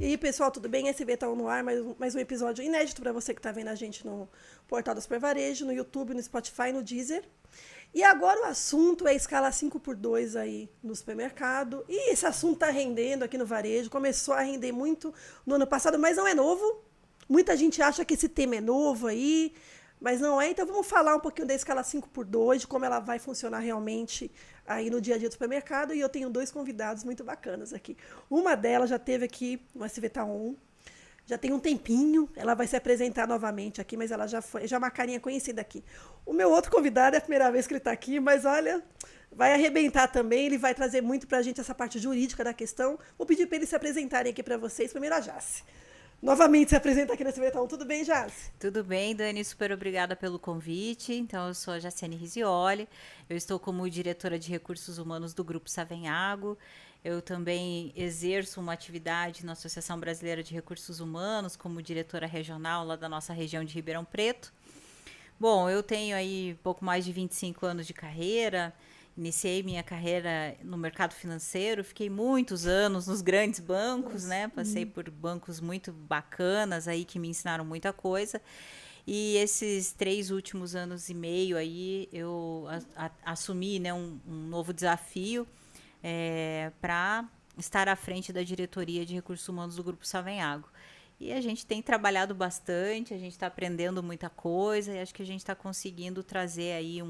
E pessoal, tudo bem? SB está no ar, mais um episódio inédito para você que está vendo a gente no portal do Super Varejo, no YouTube, no Spotify, no Deezer. E agora o assunto é escala 5x2 aí no supermercado. E esse assunto está rendendo aqui no varejo, começou a render muito no ano passado, mas não é novo. Muita gente acha que esse tema é novo aí, mas não é. Então vamos falar um pouquinho da escala 5x2, de como ela vai funcionar realmente aí no dia a dia do supermercado. E eu tenho 2 convidados muito bacanas aqui. Uma delas já teve aqui no SVT1, já tem um tempinho, ela vai se apresentar novamente aqui, mas ela já é uma carinha conhecida aqui. O meu outro convidado é a primeira vez que ele está aqui, mas olha, vai arrebentar também, ele vai trazer muito para a gente essa parte jurídica da questão. Vou pedir para eles se apresentarem aqui para vocês. Primeiro a Jace. Novamente se apresenta aqui nesse SVT1. Tudo bem, Jace? Tudo bem, Dani, super obrigada pelo convite. Então, eu sou a Jaciane Risioli, eu estou como diretora de recursos humanos do Grupo Savenhago. Eu também exerço uma atividade na Associação Brasileira de Recursos Humanos como diretora regional lá da nossa região de Ribeirão Preto. Bom, eu tenho aí pouco mais de 25 anos de carreira. Iniciei minha carreira no mercado financeiro, fiquei muitos anos nos grandes bancos, né? Passei por bancos muito bacanas aí que me ensinaram muita coisa. E esses 3 últimos anos e meio aí eu assumi, né, um novo desafio para estar à frente da diretoria de recursos humanos do Grupo Savenhago. E a gente tem trabalhado bastante, a gente está aprendendo muita coisa e acho que a gente está conseguindo trazer aí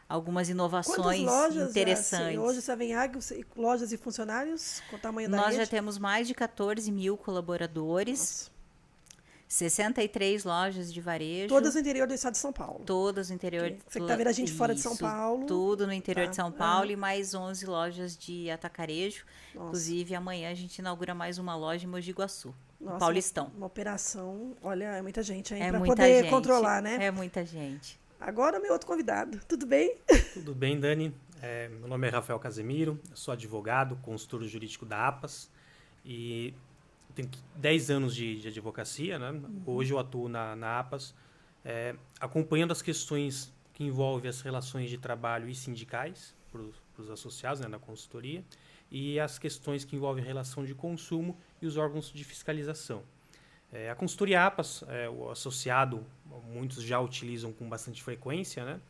algumas inovações interessantes. Hoje Savenhago, lojas e funcionários, com o tamanho da Nós rede? já temos mais de 14 mil colaboradores. Nossa. 63 lojas de varejo. Todas no interior do estado de São Paulo. Todas no interior. Você que está vendo a gente fora de São Paulo. Tudo no interior de São Paulo e mais 11 lojas de atacarejo. Nossa. Inclusive, amanhã a gente inaugura mais uma loja em Mogi Guaçu, Nossa, Paulistão. Uma operação, olha, é muita gente aí É para muita poder gente, controlar, né? É muita gente. Agora o meu outro convidado. Tudo bem? Tudo bem, Dani. Meu nome é Rafael Casemiro, eu sou advogado, consultor jurídico da APAS e tenho 10 anos de advocacia, né? Hoje eu atuo na APAS, acompanhando as questões que envolvem as relações de trabalho e sindicais para os associados, né, na consultoria, e as questões que envolvem relação de consumo e os órgãos de fiscalização. A consultoria APAS, o associado, muitos já utilizam com bastante frequência, né?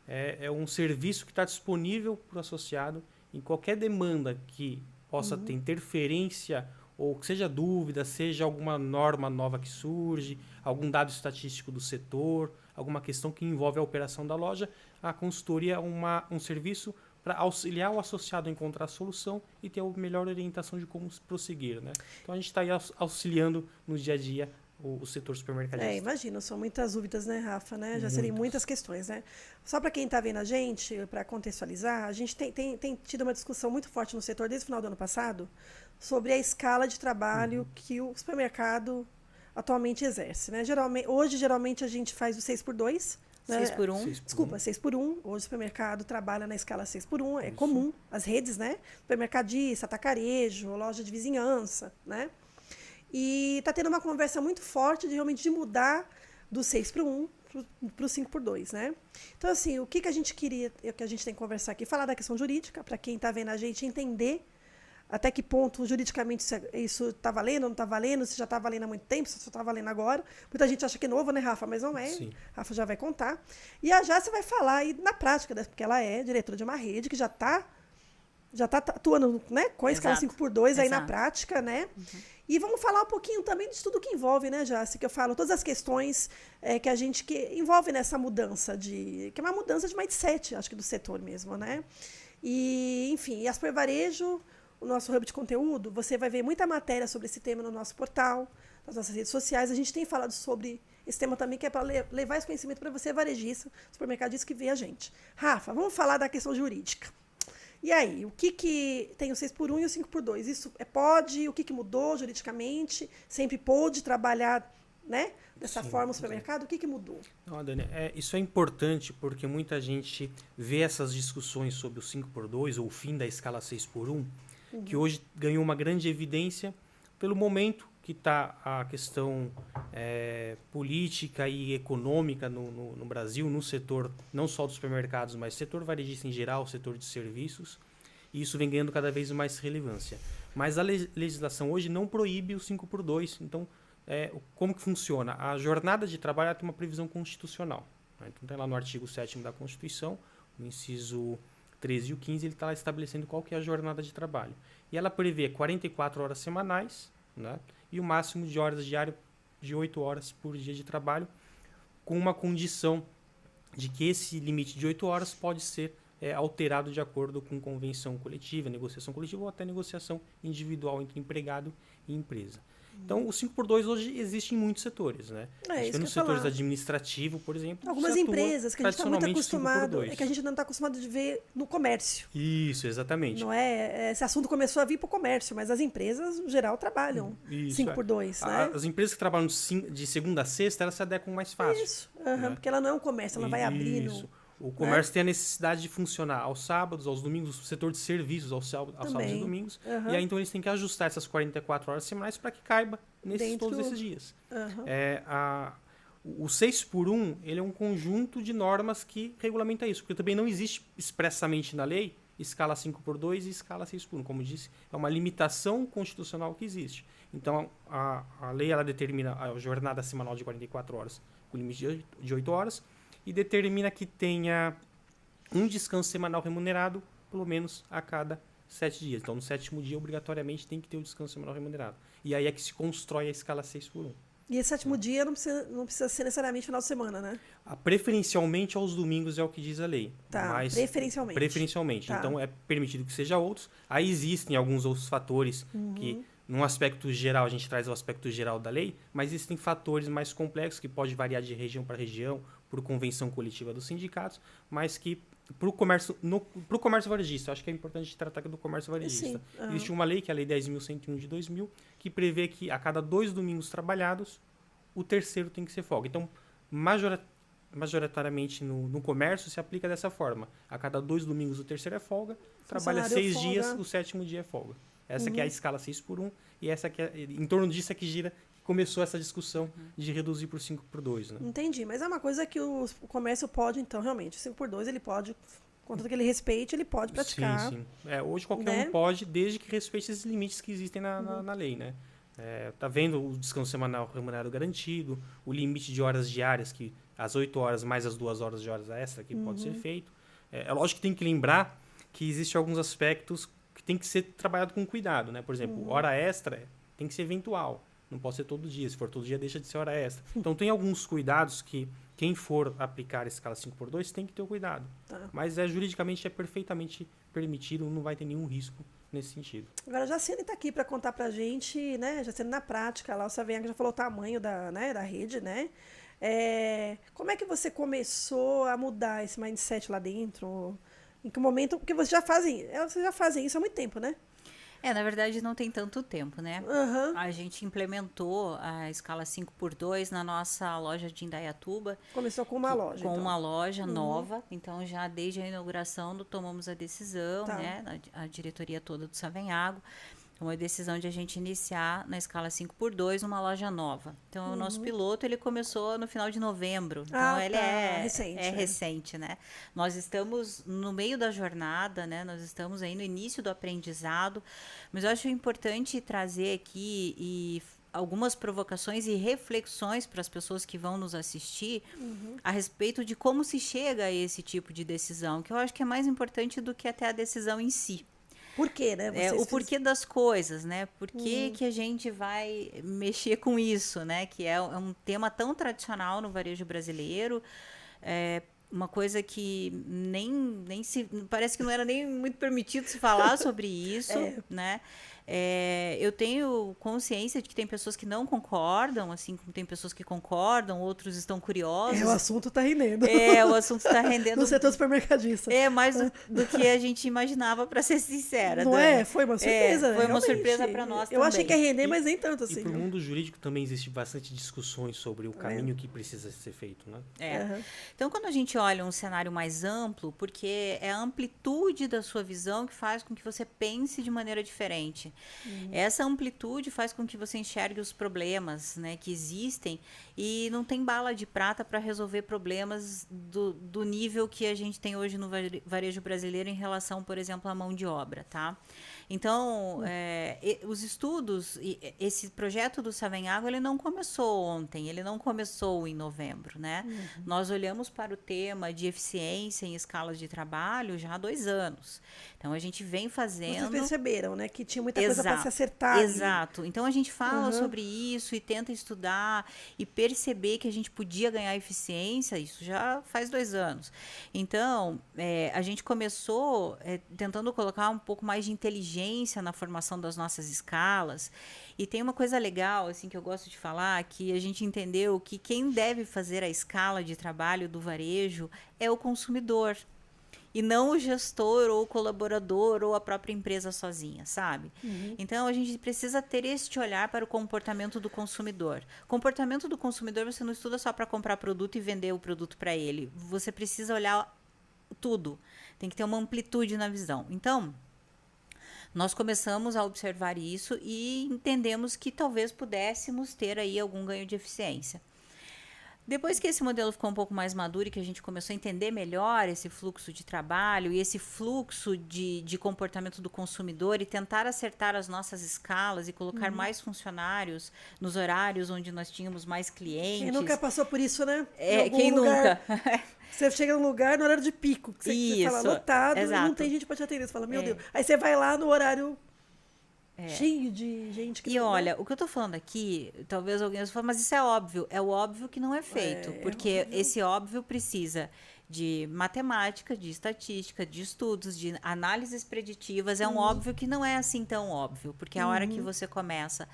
É um serviço que está disponível para o associado em qualquer demanda que possa ter interferência ou que seja dúvida, seja alguma norma nova que surge, algum dado estatístico do setor, alguma questão que envolve a operação da loja. A consultoria é um serviço para auxiliar o associado a encontrar a solução e ter a melhor orientação de como prosseguir, né? Então, a gente está aí auxiliando no dia a dia o setor supermercadista. Imagino, são muitas dúvidas, né, Rafa? Né? Já seriam muitas questões, né? Só para quem está vendo a gente, para contextualizar, a gente tem tido uma discussão muito forte no setor desde o final do ano passado sobre a escala de trabalho que o supermercado atualmente exerce, né? Geralmente a gente faz o 6x2, né? 6x1. Desculpa, 6x1. Hoje o supermercado trabalha na escala 6x1, é comum. As redes, né? Supermercadista, atacarejo, loja de vizinhança, né? E está tendo uma conversa muito forte de realmente mudar do 6x1 para o 5x2, né? Então, assim, o que a gente queria, que a gente tem que conversar aqui, falar da questão jurídica, para quem está vendo a gente entender até que ponto juridicamente isso está valendo, não está valendo, se já está valendo há muito tempo, se só está valendo agora. Muita gente acha que é novo, né, Rafa? Mas não é. Sim. Rafa já vai contar. E a Jace vai falar aí na prática, porque ela é diretora de uma rede que já está atuando, né, com a escala 5x2 aí na prática, né? E vamos falar um pouquinho também de tudo que envolve, né, Jace, que eu falo, todas as questões que envolve nessa mudança que é uma mudança de mindset, acho que do setor mesmo, né? E, enfim, e a Super Varejo, o nosso hub de conteúdo, você vai ver muita matéria sobre esse tema no nosso portal, nas nossas redes sociais. A gente tem falado sobre esse tema também, que é para levar esse conhecimento para você, varejista, supermercadista que vê a gente. Rafa, vamos falar da questão jurídica. E aí, o que tem o 6x1 e o 5x2? Isso pode? O que mudou juridicamente? Sempre pôde trabalhar, né, dessa forma no supermercado? O que mudou? Não, Dani, isso é importante porque muita gente vê essas discussões sobre o 5x2 ou o fim da escala 6x1, que hoje ganhou uma grande evidência pelo momento que está a questão política e econômica no Brasil, no setor não só dos supermercados, mas setor varejista em geral, setor de serviços, e isso vem ganhando cada vez mais relevância. Mas a legislação hoje não proíbe o 5x2. Então, como que funciona? A jornada de trabalho ela tem uma previsão constitucional. Né? Então, tem lá no artigo 7º da Constituição, no inciso 13 e o 15, ele está lá estabelecendo qual que é a jornada de trabalho. E ela prevê 44 horas semanais, né? E o máximo de horas diárias de 8 horas por dia de trabalho, com uma condição de que esse limite de 8 horas pode ser alterado de acordo com convenção coletiva, negociação coletiva ou até negociação individual entre empregado e empresa. Então, o 5x2 hoje existe em muitos setores, né? Nos setores administrativos, por exemplo. Algumas empresas que a gente está muito acostumado, que a gente não está acostumado de ver no comércio. Isso, exatamente. Não é? Esse assunto começou a vir para o comércio, mas as empresas, no geral, trabalham 5x2, né? As empresas que trabalham de segunda a sexta, elas se adequam mais fácil. Isso, né? Porque ela não é um comércio, ela vai abrindo. O comércio tem a necessidade de funcionar aos sábados, aos domingos, o setor de serviços aos sábados e domingos. E aí, então, eles têm que ajustar essas 44 horas semanais para que caiba todos esses dias. O 6x1, ele é um conjunto de normas que regulamenta isso, porque também não existe expressamente na lei escala 5x2 e escala 6x1. Como disse, é uma limitação constitucional que existe. Então, a lei ela determina a jornada semanal de 44 horas com limite de 8 horas, e determina que tenha um descanso semanal remunerado, pelo menos a cada 7 dias. Então, no 7º dia, obrigatoriamente, tem que ter o descanso semanal remunerado. E aí é que se constrói a escala 6x1. E esse 7º dia não precisa ser necessariamente final de semana, né? Preferencialmente aos domingos é o que diz a lei. Tá, mas preferencialmente. Preferencialmente. Tá. Então, é permitido que seja outros. Aí existem alguns outros fatores que, num aspecto geral, a gente traz o aspecto geral da lei, mas existem fatores mais complexos que pode variar de região para região, por convenção coletiva dos sindicatos, mas que para o comércio varejista, eu acho que é importante tratar do comércio varejista. Existe uma lei, que é a Lei 10.101 de 2000, que prevê que a cada 2 domingos trabalhados, o terceiro tem que ser folga. Então, majoritariamente no comércio se aplica dessa forma. A cada 2 domingos o terceiro é folga, trabalha 6 dias, o 7º dia é folga. Essa que é a escala 6x1, e essa que em torno disso é que gira. Começou essa discussão de reduzir por 5x2, né? Entendi, mas é uma coisa que o comércio pode, então, realmente. 5x2 ele pode, contanto que ele respeite, ele pode praticar. Sim. Hoje qualquer um pode, desde que respeite esses limites que existem na lei, né? Tá vendo o descanso semanal remunerado garantido, o limite de horas diárias, que as 8 horas mais as 2 horas de horas extra que pode ser feito. É lógico que tem que lembrar que existem alguns aspectos que tem que ser trabalhado com cuidado, né? Por exemplo, hora extra tem que ser eventual. Não pode ser todo dia. Se for todo dia, deixa de ser hora extra. Então, tem alguns cuidados que quem for aplicar a escala 5x2 tem que ter o cuidado. Tá. Mas juridicamente é perfeitamente permitido, não vai ter nenhum risco nesse sentido. Agora, a Jacene está aqui para contar para a gente, né? Jacene, na prática, lá o Savenhago já falou o tamanho da rede, né? Como é que você começou a mudar esse mindset lá dentro? Em que momento? Porque vocês já fazem isso há muito tempo, né? Na verdade, não tem tanto tempo, né? A gente implementou a escala 5x2 na nossa loja de Indaiatuba. Começou com uma loja, com uma loja nova. Então, já desde a inauguração, tomamos a decisão, né? A diretoria toda do Savenhago. Tomou a decisão de a gente iniciar na escala 5x2 uma loja nova. Então, o nosso piloto, ele começou no final de novembro. Então, ele é recente, né? Nós estamos no meio da jornada, né? Nós estamos aí no início do aprendizado. Mas eu acho importante trazer aqui algumas provocações e reflexões para as pessoas que vão nos assistir a respeito de como se chega a esse tipo de decisão, que eu acho que é mais importante do que até a decisão em si. Por quê, né? O porquê das coisas, né? Por que que a gente vai mexer com isso, né? Que é um tema tão tradicional no varejo brasileiro, uma coisa que nem se... Parece que não era nem muito permitido se falar sobre isso, né? Eu tenho consciência de que tem pessoas que não concordam, assim como tem pessoas que concordam, outros estão curiosos. O assunto está rendendo. O assunto está rendendo. No setor supermercadista. Mais do que a gente imaginava, para ser sincera. Não é? Foi uma surpresa. Foi uma surpresa para nós também. Eu achei que ia render, mas nem tanto assim. E para o mundo jurídico também existe bastante discussões sobre o caminho que precisa ser feito, né? Então, quando a gente olha um cenário mais amplo, porque é a amplitude da sua visão que faz com que você pense de maneira diferente. Essa amplitude faz com que você enxergue os problemas, né, que existem, e não tem bala de prata para resolver problemas do nível que a gente tem hoje no varejo brasileiro em relação, por exemplo, à mão de obra, tá? Então, os estudos, esse projeto do Savenhago, ele não começou ontem, ele não começou em novembro, né? Nós olhamos para o tema de eficiência em escalas de trabalho já há 2 anos. Então, a gente vem fazendo... Vocês perceberam, né? Que tinha muita coisa para se acertar. Exato. Então, a gente fala sobre isso e tenta estudar e perceber que a gente podia ganhar eficiência, isso já faz 2 anos. Então, a gente começou tentando colocar um pouco mais de inteligência na formação das nossas escalas. E tem uma coisa legal, assim, que eu gosto de falar, que a gente entendeu que quem deve fazer a escala de trabalho do varejo é o consumidor. E não o gestor ou o colaborador ou a própria empresa sozinha, sabe? Então, a gente precisa ter este olhar para o comportamento do consumidor. Comportamento do consumidor, você não estuda só para comprar produto e vender o produto para ele. Você precisa olhar tudo. Tem que ter uma amplitude na visão. Então, nós começamos a observar isso e entendemos que talvez pudéssemos ter aí algum ganho de eficiência. Depois que esse modelo ficou um pouco mais maduro e que a gente começou a entender melhor esse fluxo de trabalho e esse fluxo de comportamento do consumidor e tentar acertar as nossas escalas e colocar mais funcionários nos horários onde nós tínhamos mais clientes. Quem nunca passou por isso, né? Quem lugar, nunca? Você chega num lugar no horário de pico, que você fala lotado, e não tem gente para te atender. Você fala, meu Deus. Aí você vai lá no horário... cheio de gente. E olha, o que eu tô falando aqui, talvez alguém fale, mas isso é óbvio. É o óbvio que não é feito. Porque esse óbvio precisa de matemática, de estatística, de estudos, de análises preditivas. É um óbvio que não é assim tão óbvio. Porque a hora que você começa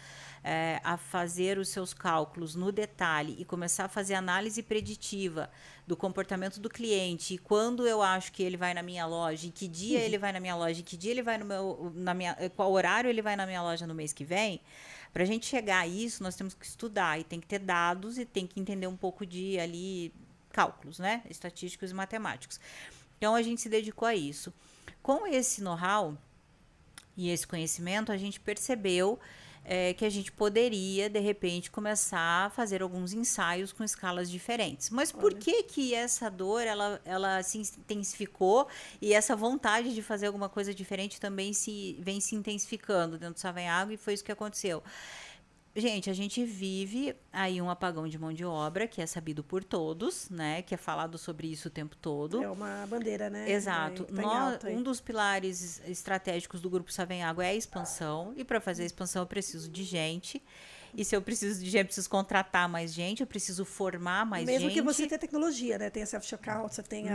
a fazer os seus cálculos no detalhe e começar a fazer análise preditiva do comportamento do cliente, e quando eu acho que ele vai na minha loja, e que dia ele vai na minha loja, e que dia ele vai qual horário ele vai na minha loja no mês que vem, para a gente chegar a isso, nós temos que estudar, e tem que ter dados, e tem que entender um pouco de ali cálculos, né? Estatísticos e matemáticos. Então, a gente se dedicou a isso. Com esse know-how e esse conhecimento, a gente percebeu que a gente poderia, de repente, começar a fazer alguns ensaios com escalas diferentes. Mas por que essa dor, ela se intensificou e essa vontade de fazer alguma coisa diferente também vem se intensificando dentro do Savenhago, e foi isso que aconteceu. Gente, a gente vive aí um apagão de mão de obra, que é sabido por todos, né? Que é falado sobre isso o tempo todo. É uma bandeira, né? Exato. Um dos pilares estratégicos do Grupo Savenhago é a expansão. E para fazer a expansão eu preciso de gente. E se eu preciso de gente, eu preciso contratar mais gente, eu preciso formar mais gente. Mesmo que você tenha tecnologia, né? Tem a self-checkout, você tem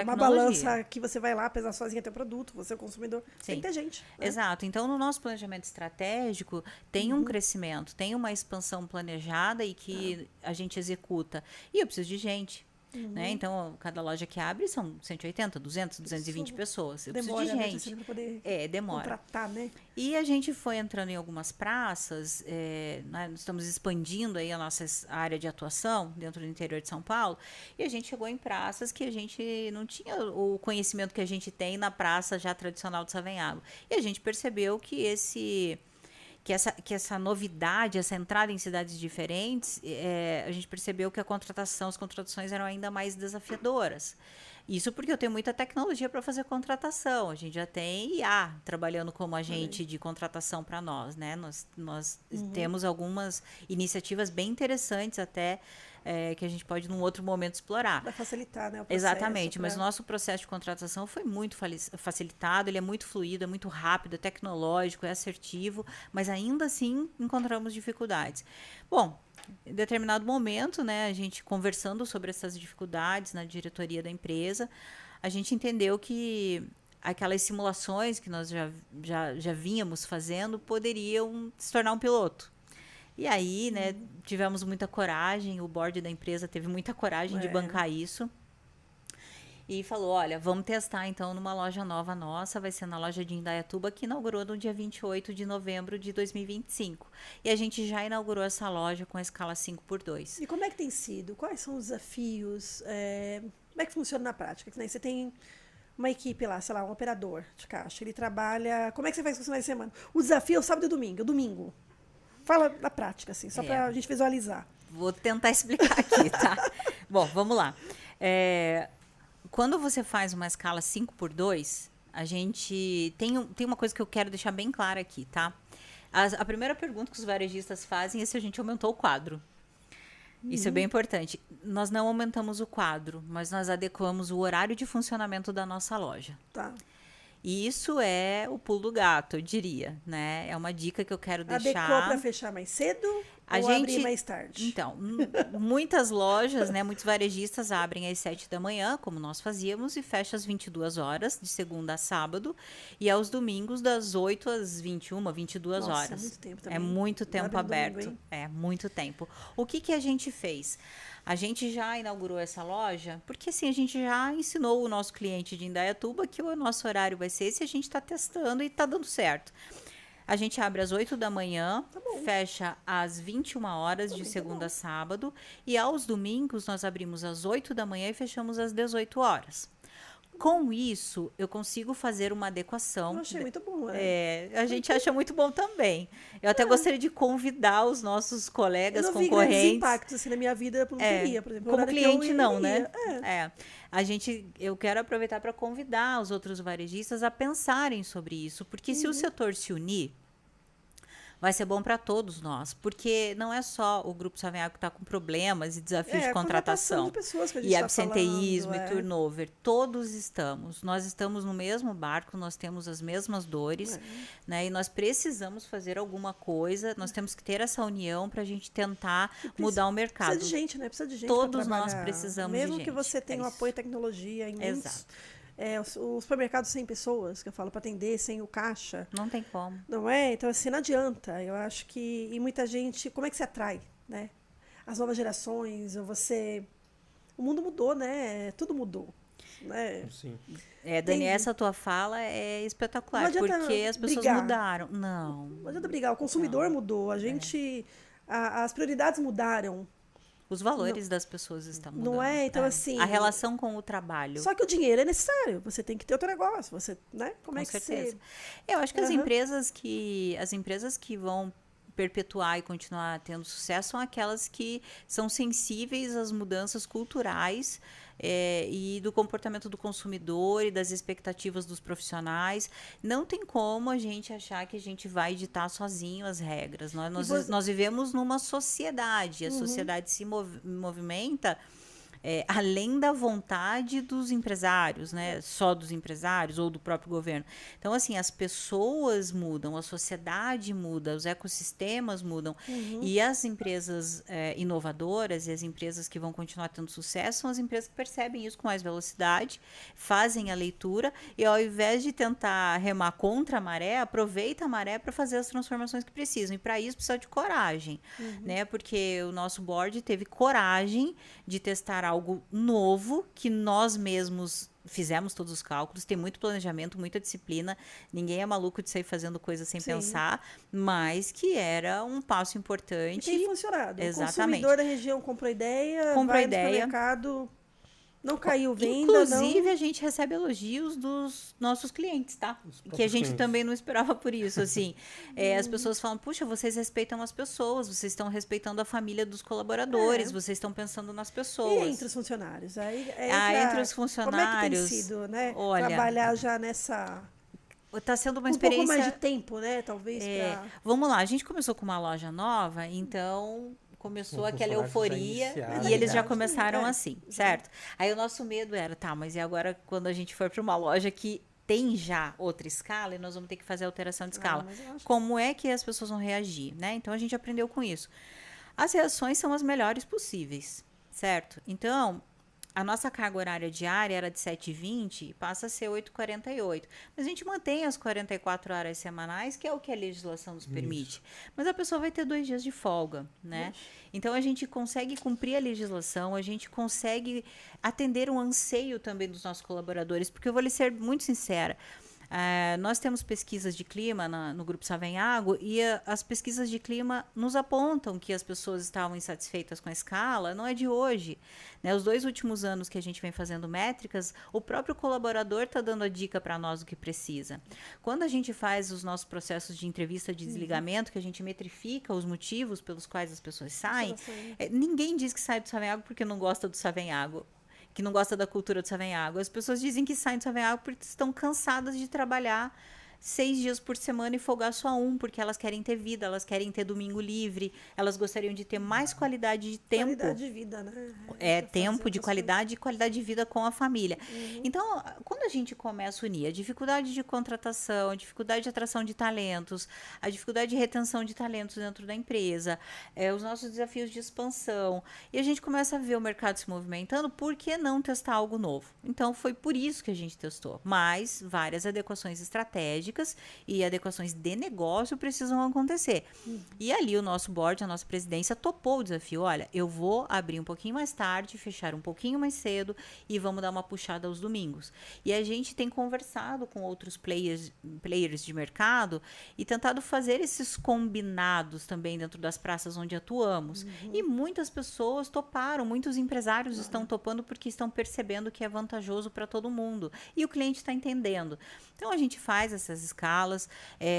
uma balança que você vai lá pesar sozinha teu produto, você é o consumidor. Sim. Tem que ter gente. Né? Exato. Então, no nosso planejamento estratégico, tem um crescimento, tem uma expansão planejada e que a gente executa. E eu preciso de gente. Né? Então, cada loja que abre são 180, 200, 220 pessoas. Eu preciso de gente. Né? Poder demora. Contratar, né? E a gente foi entrando em algumas praças, nós estamos expandindo aí a nossa área de atuação dentro do interior de São Paulo, e a gente chegou em praças que a gente não tinha o conhecimento que a gente tem na praça já tradicional de Savenhago. E a gente percebeu que essa novidade, essa entrada em cidades diferentes, a gente percebeu que as contratações eram ainda mais desafiadoras. Isso porque eu tenho muita tecnologia para fazer contratação. A gente já tem IA trabalhando como agente de contratação para nós, né? Nós temos algumas iniciativas bem interessantes até, que a gente pode, num outro momento, explorar. Para facilitar, né, o processo. Exatamente, mas o nosso processo de contratação foi muito facilitado, ele é muito fluido, é muito rápido, é tecnológico, é assertivo, mas ainda assim encontramos dificuldades. Bom, em determinado momento, né, a gente conversando sobre essas dificuldades na diretoria da empresa, a gente entendeu que aquelas simulações que nós já vínhamos fazendo poderiam se tornar um piloto. E aí, né, tivemos muita coragem, o board da empresa teve muita coragem de bancar isso. E falou, olha, vamos testar então numa loja nova nossa, vai ser na loja de Indaiatuba, que inaugurou no dia 28 de novembro de 2025. E a gente já inaugurou essa loja com a escala 5x2. E como é que tem sido? Quais são os desafios? Como é que funciona na prática? Você tem uma equipe lá, sei lá, um operador de caixa, ele trabalha... Como é que você faz com os finais de semana? O desafio é o sábado e domingo. Domingo. Fala da prática, assim, só pra gente visualizar. Vou tentar explicar aqui, tá? Bom, vamos lá. Quando você faz uma escala 5x2, a gente tem uma coisa que eu quero deixar bem clara aqui, tá? A primeira pergunta que os varejistas fazem é se a gente aumentou o quadro. Isso é bem importante. Nós não aumentamos o quadro, mas nós adequamos o horário de funcionamento da nossa loja. Tá. E isso é o pulo do gato, eu diria, né? É uma dica que eu quero deixar. Adequou para fechar mais cedo ou abrir mais tarde? Então, muitas lojas, né, muitos varejistas abrem às 7 da manhã, como nós fazíamos, e fecha às 22 horas, de segunda a sábado, e aos domingos das 8 às 21, 22 Nossa, horas. É muito tempo também. É muito tempo aberto. Domingo, é muito tempo. O que a gente fez? A gente já inaugurou essa loja, porque assim, a gente já ensinou o nosso cliente de Indaiatuba que o nosso horário vai ser esse, a gente está testando e está dando certo. A gente abre às 8 da manhã, fecha às 21 horas de segunda a sábado, e aos domingos nós abrimos às 8 da manhã e fechamos às 18 horas. Com isso, eu consigo fazer uma adequação. Eu achei muito bom, né? A gente acha muito bom também. Eu até gostaria de convidar os nossos colegas concorrentes. Eu não vi grandes impactos assim, na minha vida, eu não teria, por exemplo. Como cliente, não, né? Eu quero aproveitar para convidar os outros varejistas a pensarem sobre isso, porque se o setor se unir, vai ser bom para todos nós, porque não é só o Grupo Savenhago que está com problemas e desafios de contratação de pessoas que a gente e absenteísmo falando, e turnover. Todos estamos. Nós estamos no mesmo barco, nós temos as mesmas dores, né? E nós precisamos fazer alguma coisa, nós temos que ter essa união para a gente tentar mudar o mercado. Precisa de gente, né? Precisa de gente. Todos nós precisamos mesmo de gente. Mesmo que você tenha o apoio e tecnologia em Exato. Os supermercados sem pessoas, que eu falo, para atender, sem o caixa. Não tem como. Não é? Então, assim, não adianta. Eu acho que... E muita gente... Como é que se atrai, né? As novas gerações, ou você... O mundo mudou, né? Tudo mudou. Né? Sim. Dani, essa tua fala é espetacular, porque as pessoas mudaram. Não adianta brigar. O consumidor mudou. A gente... As prioridades mudaram. Os valores das pessoas estão mudando. Não é? Então, assim... A relação com o trabalho. Só que o dinheiro é necessário. Você tem que ter o teu negócio. Você, né? Como é que certeza. Eu acho que as empresas que vão perpetuar e continuar tendo sucesso são aquelas que são sensíveis às mudanças culturais e do comportamento do consumidor e das expectativas dos profissionais. Não tem como a gente achar que a gente vai ditar sozinho as regras. Nós vivemos numa sociedade. A sociedade se movimenta além da vontade dos empresários, né? Só dos empresários ou do próprio governo. Então, assim, as pessoas mudam, a sociedade muda, os ecossistemas mudam. E as empresas inovadoras e as empresas que vão continuar tendo sucesso são as empresas que percebem isso com mais velocidade, fazem a leitura e, ao invés de tentar remar contra a maré, aproveita a maré para fazer as transformações que precisam. E, para isso, precisa de coragem, né? Porque o nosso board teve coragem de testar algo novo, que nós mesmos fizemos todos os cálculos, tem muito planejamento, muita disciplina, ninguém é maluco de sair fazendo coisa sem pensar, mas que era um passo importante. E tem funcionado. Exatamente. O consumidor da região comprou ideia, vai no supermercado, não caiu venda. Inclusive, a gente recebe elogios dos nossos clientes, tá? Que a gente também não esperava por isso, assim. As pessoas falam, puxa, vocês respeitam as pessoas, vocês estão respeitando a família dos colaboradores, vocês estão pensando nas pessoas. E entre os funcionários? Entre os funcionários... Como é que tem sido, né? Olha, trabalhar já nessa... Está sendo uma experiência... Um pouco mais de tempo, né? Talvez Vamos lá, a gente começou com uma loja nova, então... Começou aquela euforia e eles já começaram assim, certo? Aí o nosso medo era, mas e agora quando a gente for para uma loja que tem já outra escala e nós vamos ter que fazer alteração de escala? Como é que as pessoas vão reagir, né? Então a gente aprendeu com isso. As reações são as melhores possíveis, certo? Então, a nossa carga horária diária era de 7h20 e passa a ser 8h48. Mas a gente mantém as 44 horas semanais, que é o que a legislação nos permite. Mas a pessoa vai ter 2 dias de folga, né? Então, a gente consegue cumprir a legislação, a gente consegue atender um anseio também dos nossos colaboradores, porque eu vou lhe ser muito sincera, Nós temos pesquisas de clima no Grupo Savenhago e as pesquisas de clima nos apontam que as pessoas estavam insatisfeitas com a escala, não é de hoje. Né? Os 2 últimos anos que a gente vem fazendo métricas, o próprio colaborador está dando a dica para nós do que precisa. Quando a gente faz os nossos processos de entrevista de desligamento, que a gente metrifica os motivos pelos quais as pessoas saem, ninguém diz que sai do Savenhago porque não gosta do Savenhago, que não gosta da cultura do Savenhago. As pessoas dizem que saem do Savenhago porque estão cansadas de trabalhar 6 dias por semana e folgar só 1, porque elas querem ter vida, elas querem ter domingo livre, elas gostariam de ter mais qualidade de tempo. Qualidade de vida, né? Tempo de qualidade e qualidade de vida com a família. Então, quando a gente começa a unir a dificuldade de contratação, a dificuldade de atração de talentos, a dificuldade de retenção de talentos dentro da empresa, os nossos desafios de expansão, e a gente começa a ver o mercado se movimentando, por que não testar algo novo? Então, foi por isso que a gente testou. Mas várias adequações estratégicas e adequações de negócio precisam acontecer. E ali o nosso board, a nossa presidência, topou o desafio. Olha, eu vou abrir um pouquinho mais tarde, fechar um pouquinho mais cedo e vamos dar uma puxada aos domingos. E a gente tem conversado com outros players de mercado e tentado fazer esses combinados também dentro das praças onde atuamos. E muitas pessoas toparam, muitos empresários estão topando porque estão percebendo que é vantajoso para todo mundo. E o cliente está entendendo. Então, a gente faz essas escalas.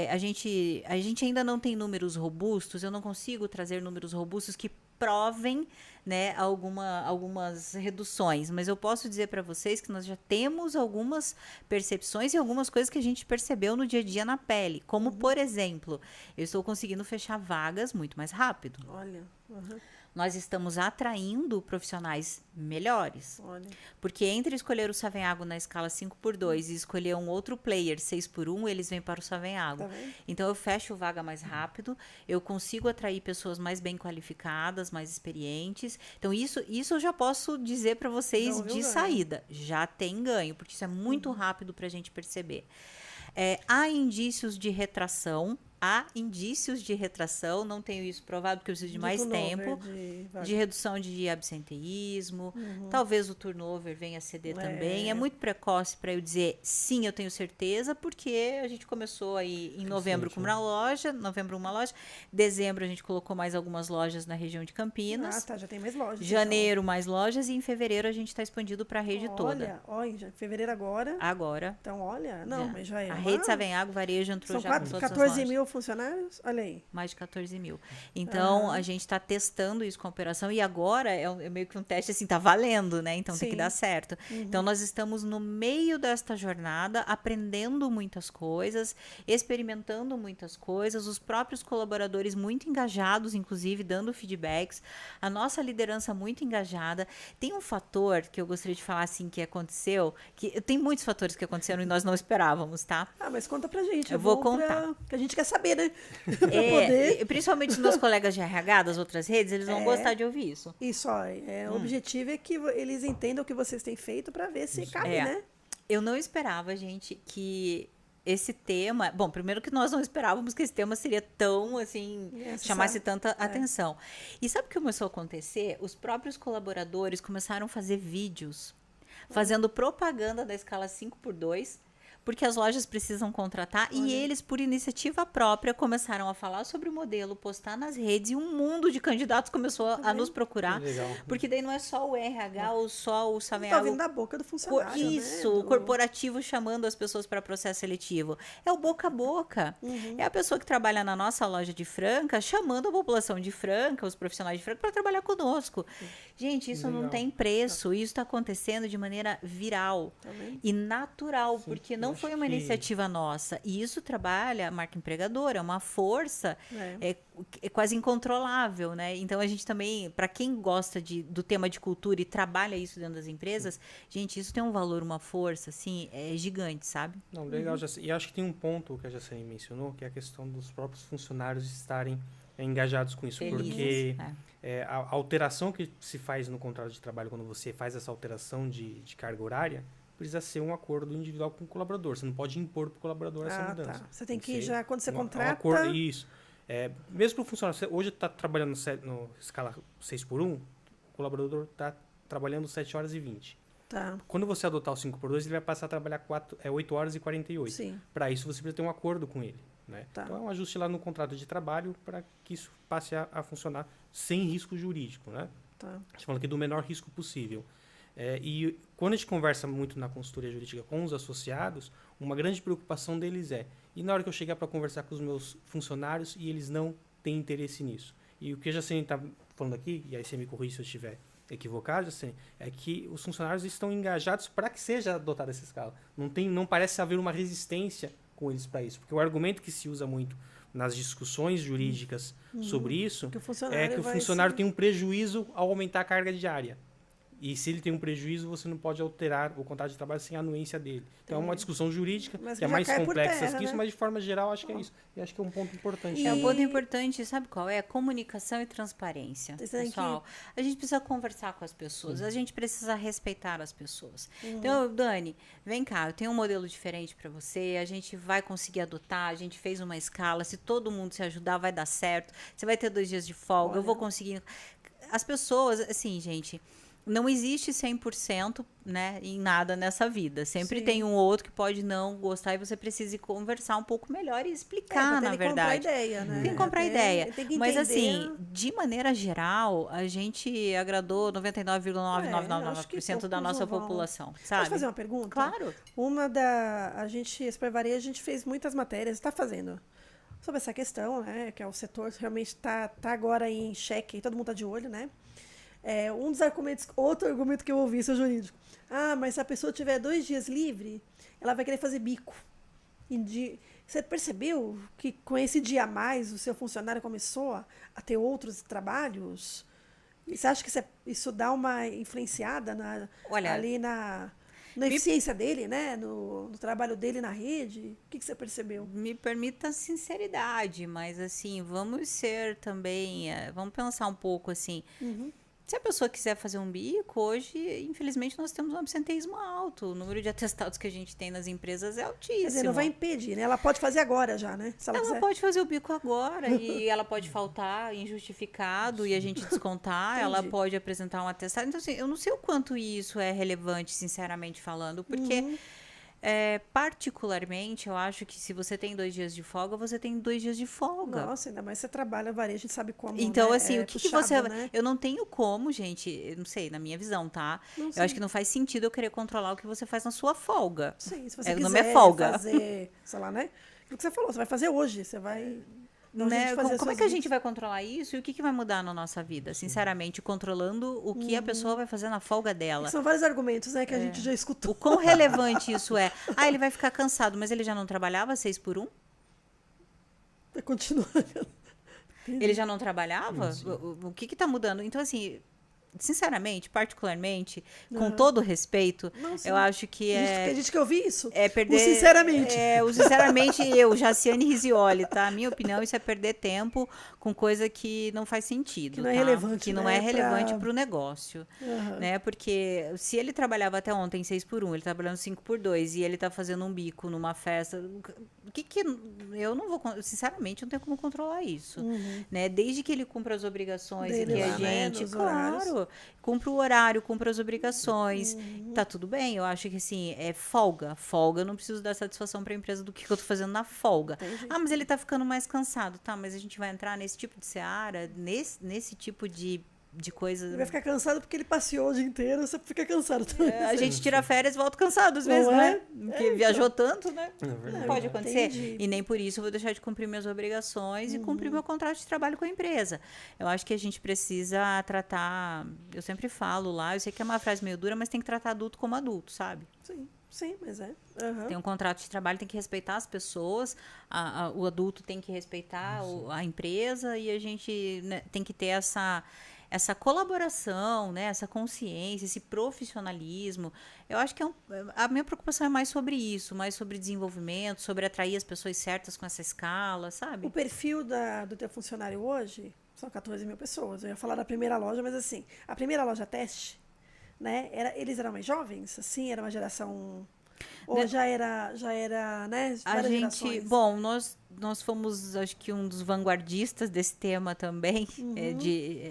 A gente ainda não tem números robustos, eu não consigo trazer números robustos que provem, né, algumas reduções, mas eu posso dizer para vocês que nós já temos algumas percepções e algumas coisas que a gente percebeu no dia a dia na pele, como, por exemplo, eu estou conseguindo fechar vagas muito mais rápido. Olha, Nós estamos atraindo profissionais melhores. olha. Porque entre escolher o Savenhago na escala 5x2 e escolher um outro player 6x1, eles vêm para o Savenhago. Tá vendo? Então, eu fecho vaga mais rápido, eu consigo atrair pessoas mais bem qualificadas, mais experientes. Então, isso eu já posso dizer para vocês Não, viu, de ganho. saída. Já tem ganho, porque isso é muito rápido para a gente perceber. Há indícios de retração. Não tenho isso provado porque eu preciso de mais tempo. De redução de absenteísmo, talvez o turnover venha a ceder também. É muito precoce para eu dizer sim, eu tenho certeza, porque a gente começou aí em novembro com uma loja, dezembro a gente colocou mais algumas lojas na região de Campinas. Já tem mais lojas. Janeiro mais lojas e em fevereiro a gente está expandindo para a rede toda. Olha, fevereiro agora. Agora. Então, olha, não, mas já é. A rede Savenhago Varejo entrou já com todas as lojas. 14 mil funcionários? Olha aí. Mais de 14 mil. Então, a gente está testando isso com a operação e agora é meio que um teste assim, tá valendo, né? Então, tem que dar certo. Então, nós estamos no meio desta jornada, aprendendo muitas coisas, experimentando muitas coisas, os próprios colaboradores muito engajados, inclusive, dando feedbacks, a nossa liderança muito engajada. Tem um fator que eu gostaria de falar, assim, que aconteceu, que tem muitos fatores que aconteceram e nós não esperávamos, tá? Mas conta pra gente. Eu vou contar. Que a gente quer saber, né? Poder. Principalmente os meus colegas de RH das outras redes, eles vão gostar de ouvir isso. Isso, o objetivo é que eles entendam o que vocês têm feito pra ver se cabe, né? Eu não esperava, gente, que esse tema... Bom, primeiro que nós não esperávamos que esse tema seria tão, assim, chamasse tanta atenção. E sabe o que começou a acontecer? Os próprios colaboradores começaram a fazer vídeos fazendo propaganda da escala 5x2, porque as lojas precisam contratar e eles, por iniciativa própria, começaram a falar sobre o modelo, postar nas redes e um mundo de candidatos começou a nos procurar. Legal. Porque daí não é só o RH ou só o Savenhago. Tá vindo da boca do funcionário, Isso, né? o corporativo chamando as pessoas para processo seletivo. É o boca a boca. É a pessoa que trabalha na nossa loja de Franca chamando a população de Franca, os profissionais de Franca, para trabalhar conosco. Gente, isso não tem preço. Isso está acontecendo de maneira viral e natural, porque não foi uma iniciativa nossa. E isso trabalha a marca empregadora, é uma força é quase incontrolável, né? Então, a gente também, para quem gosta do tema de cultura e trabalha isso dentro das empresas, gente, isso tem um valor, uma força, assim, gigante, sabe? Não, legal, Jacene. E acho que tem um ponto que a Jacene mencionou, que é a questão dos próprios funcionários estarem engajados com isso. Felizes, porque a alteração que se faz no contrato de trabalho, quando você faz essa alteração de carga horária, precisa ser um acordo individual com o colaborador. Você não pode impor para o colaborador essa mudança. Tá. Você tem que já, quando você contrata... acordo, isso. Mesmo para o funcionário, você hoje está trabalhando no escala 6x1, o colaborador está trabalhando 7 horas e 20. Tá. Quando você adotar o 5x2, ele vai passar a trabalhar 8 horas e 48. Sim. Para isso, você precisa ter um acordo com ele. Né? Tá. Então, é um ajuste lá no contrato de trabalho para que isso passe a funcionar sem risco jurídico. Né? Tá. A gente fala aqui do menor risco possível. E quando a gente conversa muito na consultoria jurídica com os associados, uma grande preocupação deles e na hora que eu chegar para conversar com os meus funcionários e eles não têm interesse nisso? E o que a Jacene está falando aqui, e aí você me corrige se eu estiver equivocado, Jacene, é que os funcionários estão engajados para que seja adotada essa escala. Não parece haver uma resistência com eles para isso, porque o argumento que se usa muito nas discussões jurídicas sobre isso é que o funcionário tem um prejuízo ao aumentar a carga diária. E se ele tem um prejuízo, você não pode alterar o contrato de trabalho sem a anuência dele. Então, é uma discussão jurídica, que é mais complexa que isso, mas de forma geral, acho que é isso. E acho que é um ponto importante. Um ponto importante, sabe qual é? Comunicação e transparência. Pessoal, a gente precisa conversar com as pessoas, a gente precisa respeitar as pessoas. Então, Dani, vem cá, eu tenho um modelo diferente para você, a gente vai conseguir adotar, a gente fez uma escala, se todo mundo se ajudar, vai dar certo, você vai ter 2 dias de folga, eu vou conseguir... As pessoas, assim, gente... Não existe 100%, né, em nada nessa vida. Sempre tem um outro que pode não gostar e você precisa conversar um pouco melhor e explicar, na verdade. Tem que comprar ideia, né? Tem que comprar ideia. Mas, assim, de maneira geral, a gente agradou 99,9999% da nossa população, sabe? Pode fazer uma pergunta? Claro. A gente, esse Prevarejo, a gente fez muitas matérias, está fazendo sobre essa questão, né, que é o setor realmente está agora em xeque, todo mundo está de olho, né? Um dos argumentos, outro argumento que eu ouvi, seu jurídico. Mas se a pessoa tiver 2 dias livre, ela vai querer fazer bico. Você percebeu que com esse dia a mais o seu funcionário começou a ter outros trabalhos? E você acha que isso dá uma influenciada ali na eficiência dele, né? No trabalho dele na rede? O que você percebeu? Me permita a sinceridade, mas assim, vamos ser também, vamos pensar um pouco assim. Se a pessoa quiser fazer um bico, hoje, infelizmente, nós temos um absenteísmo alto. O número de atestados que a gente tem nas empresas é altíssimo. Quer dizer, não vai impedir, né? Ela pode fazer agora já, né? Ela pode fazer o bico agora e ela pode faltar injustificado e a gente descontar. Ela pode apresentar um atestado. Então, assim, eu não sei o quanto isso é relevante, sinceramente falando, porque... particularmente, eu acho que se você tem 2 dias de folga, você tem 2 dias de folga. Nossa, ainda mais você trabalha varejo, a gente sabe como. Então, né? assim, o que você. Né? Eu não tenho como, gente, eu não sei, na minha visão, tá? Eu acho que não faz sentido eu querer controlar o que você faz na sua folga. Sim, se você quiser nome é folga. Fazer, sei lá, né? O que você falou, você vai fazer hoje, você vai. Né? Como é que a gente vai controlar isso e o que vai mudar na nossa vida? Sinceramente, controlando o que a pessoa vai fazer na folga dela. São vários argumentos, né, que a gente já escutou. O quão relevante isso é? Ele vai ficar cansado, mas ele já não trabalhava 6 por 1? Continua. Ele já não trabalhava? O que está mudando? Então, assim... Sinceramente, particularmente, com todo respeito, eu acho que Tem gente que ouvi isso. É perder... O sinceramente. O sinceramente, Jaciane Risioli, tá? A minha opinião, isso é perder tempo com coisa que não faz sentido. Que não é relevante, que não é relevante para o negócio. Né? Porque se ele trabalhava até ontem 6 por 1, ele tá trabalhando 5 por 2 e ele tá fazendo um bico numa festa... O que eu não vou... Sinceramente, eu não tenho como controlar isso. Né? Desde que ele cumpra as obrigações dele e que a gente... Claro... Cumpre o horário, cumpre as obrigações, tá tudo bem. Eu acho que, assim, é folga. Folga, eu não preciso dar satisfação para a empresa do que eu tô fazendo na folga. Mas ele tá ficando mais cansado. Tá, mas a gente vai entrar nesse tipo de seara, nesse tipo de coisa... Ele vai ficar cansado porque ele passeou o dia inteiro, você fica cansado também. A gente tira férias e volta cansado às vezes, né? Porque viajou tanto, né? Não pode acontecer. Entendi. E nem por isso eu vou deixar de cumprir minhas obrigações e cumprir meu contrato de trabalho com a empresa. Eu acho que a gente precisa tratar... Eu sempre falo lá, eu sei que é uma frase meio dura, mas tem que tratar adulto como adulto, sabe? Sim, mas é. Tem um contrato de trabalho, tem que respeitar as pessoas, o adulto tem que respeitar a empresa e a gente, né, tem que ter essa colaboração, né, essa consciência, esse profissionalismo. Eu acho que a minha preocupação é mais sobre isso, mais sobre desenvolvimento, sobre atrair as pessoas certas com essa escala, sabe? O perfil do teu funcionário hoje são 14 mil pessoas. Eu ia falar da primeira loja, mas assim, a primeira loja teste, né, eles eram mais jovens, assim, era uma geração... Ou já era, né? A gente, gerações. bom, nós nós fomos, acho que, um dos vanguardistas desse tema também,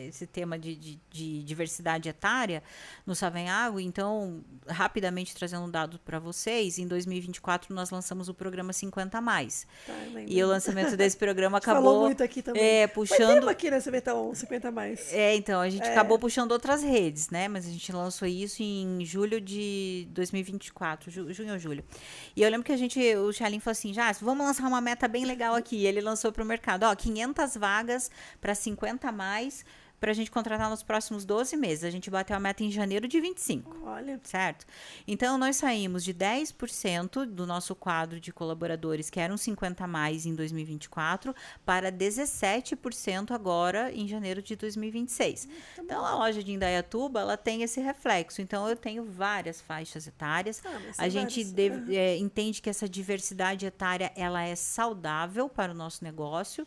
esse tema de diversidade etária no Savenhago. Então, rapidamente trazendo um dado para vocês, em 2024 nós lançamos o programa 50 Mais. Tá, E o lançamento desse programa acabou falou muito aqui também. puxando... Foi tema aqui nesse Betão 50 Mais. Então, a gente acabou puxando outras redes, né? Mas a gente lançou isso em julho de 2024, junho ou julho. E eu lembro que o Chalim falou assim, já, vamos lançar uma meta bem legal aqui. E ele lançou para o mercado, 500 vagas para 50 mais, para a gente contratar nos próximos 12 meses. A gente bateu a meta em janeiro de 25. Olha. Certo? Então, nós saímos de 10% do nosso quadro de colaboradores, que eram 50 mais em 2024, para 17% agora em janeiro de 2026. Então, a loja de Indaiatuba, ela tem esse reflexo. Então, eu tenho várias faixas etárias. A gente entende que essa diversidade etária, ela é saudável para o nosso negócio.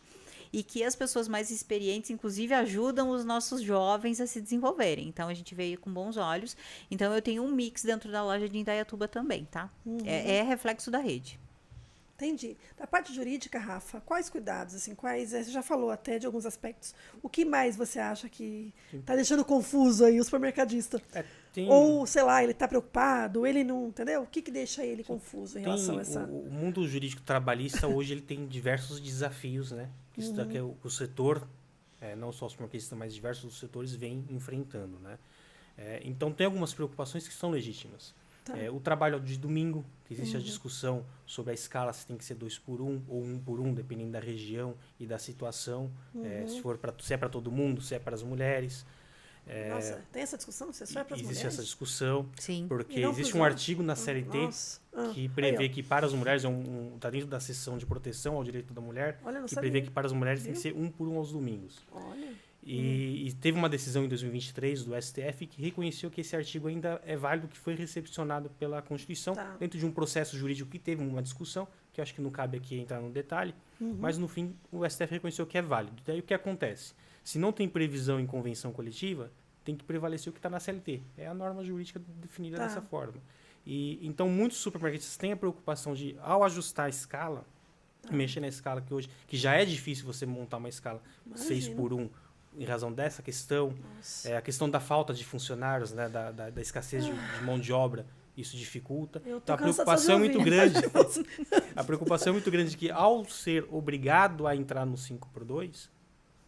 E que as pessoas mais experientes, inclusive, ajudam os nossos jovens a se desenvolverem. Então, a gente veio com bons olhos. Então, eu tenho um mix dentro da loja de Indaiatuba também, tá? É reflexo da rede. Entendi. Da parte jurídica, Rafa, quais cuidados, assim, você já falou até de alguns aspectos. O que mais você acha que está deixando confuso aí o supermercadista? Ou, sei lá, ele está preocupado, ele não, entendeu? O que deixa ele confuso em relação a essa... O mundo jurídico trabalhista hoje ele tem diversos desafios, né? Isso daqui o setor, não só os supermercadistas, mas diversos setores vêm enfrentando, né? Então, tem algumas preocupações que são legítimas. Tá. O trabalho de domingo, que existe a discussão sobre a escala, se tem que ser 2x1 ou 1x1, dependendo da região e da situação, se é para todo mundo, se é para as mulheres. Nossa, tem essa discussão? Se é só para as mulheres? Existe essa discussão, Sim. porque existe um artigo na CLT que prevê que para as mulheres, está dentro da seção de proteção ao direito da mulher, que prevê que para as mulheres tem que ser 1x1 aos domingos. Olha. E teve uma decisão em 2023 do STF que reconheceu que esse artigo ainda é válido, que foi recepcionado pela Constituição, dentro de um processo jurídico que teve uma discussão, que eu acho que não cabe aqui entrar no detalhe, mas no fim o STF reconheceu que é válido. Daí o que acontece? Se não tem previsão em convenção coletiva, tem que prevalecer o que está na CLT. É a norma jurídica definida dessa forma. E então muitos supermercados têm a preocupação de, ao ajustar a escala, mexer na escala que já é difícil você montar uma escala 6x1, em razão dessa questão, a questão da falta de funcionários, né, da escassez de mão de obra, isso dificulta. Então, a preocupação é muito grande. A preocupação é muito grande de que, ao ser obrigado a entrar no 5x2,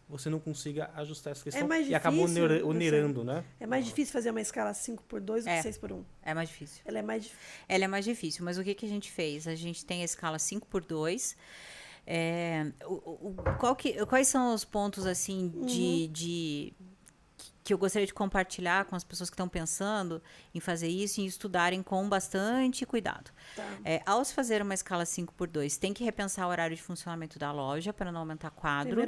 você não consiga ajustar essa questão e acaba onerando, né? É mais difícil fazer uma escala 5x2 do que 6x1. É mais difícil. Ela é mais difícil, mas o que a gente fez? A gente tem a escala 5x2. Quais são os pontos assim que eu gostaria de compartilhar com as pessoas que estão pensando em fazer isso e estudarem com bastante cuidado? Ao se fazer uma escala 5x2, tem que repensar o horário de funcionamento da loja para não aumentar quadro.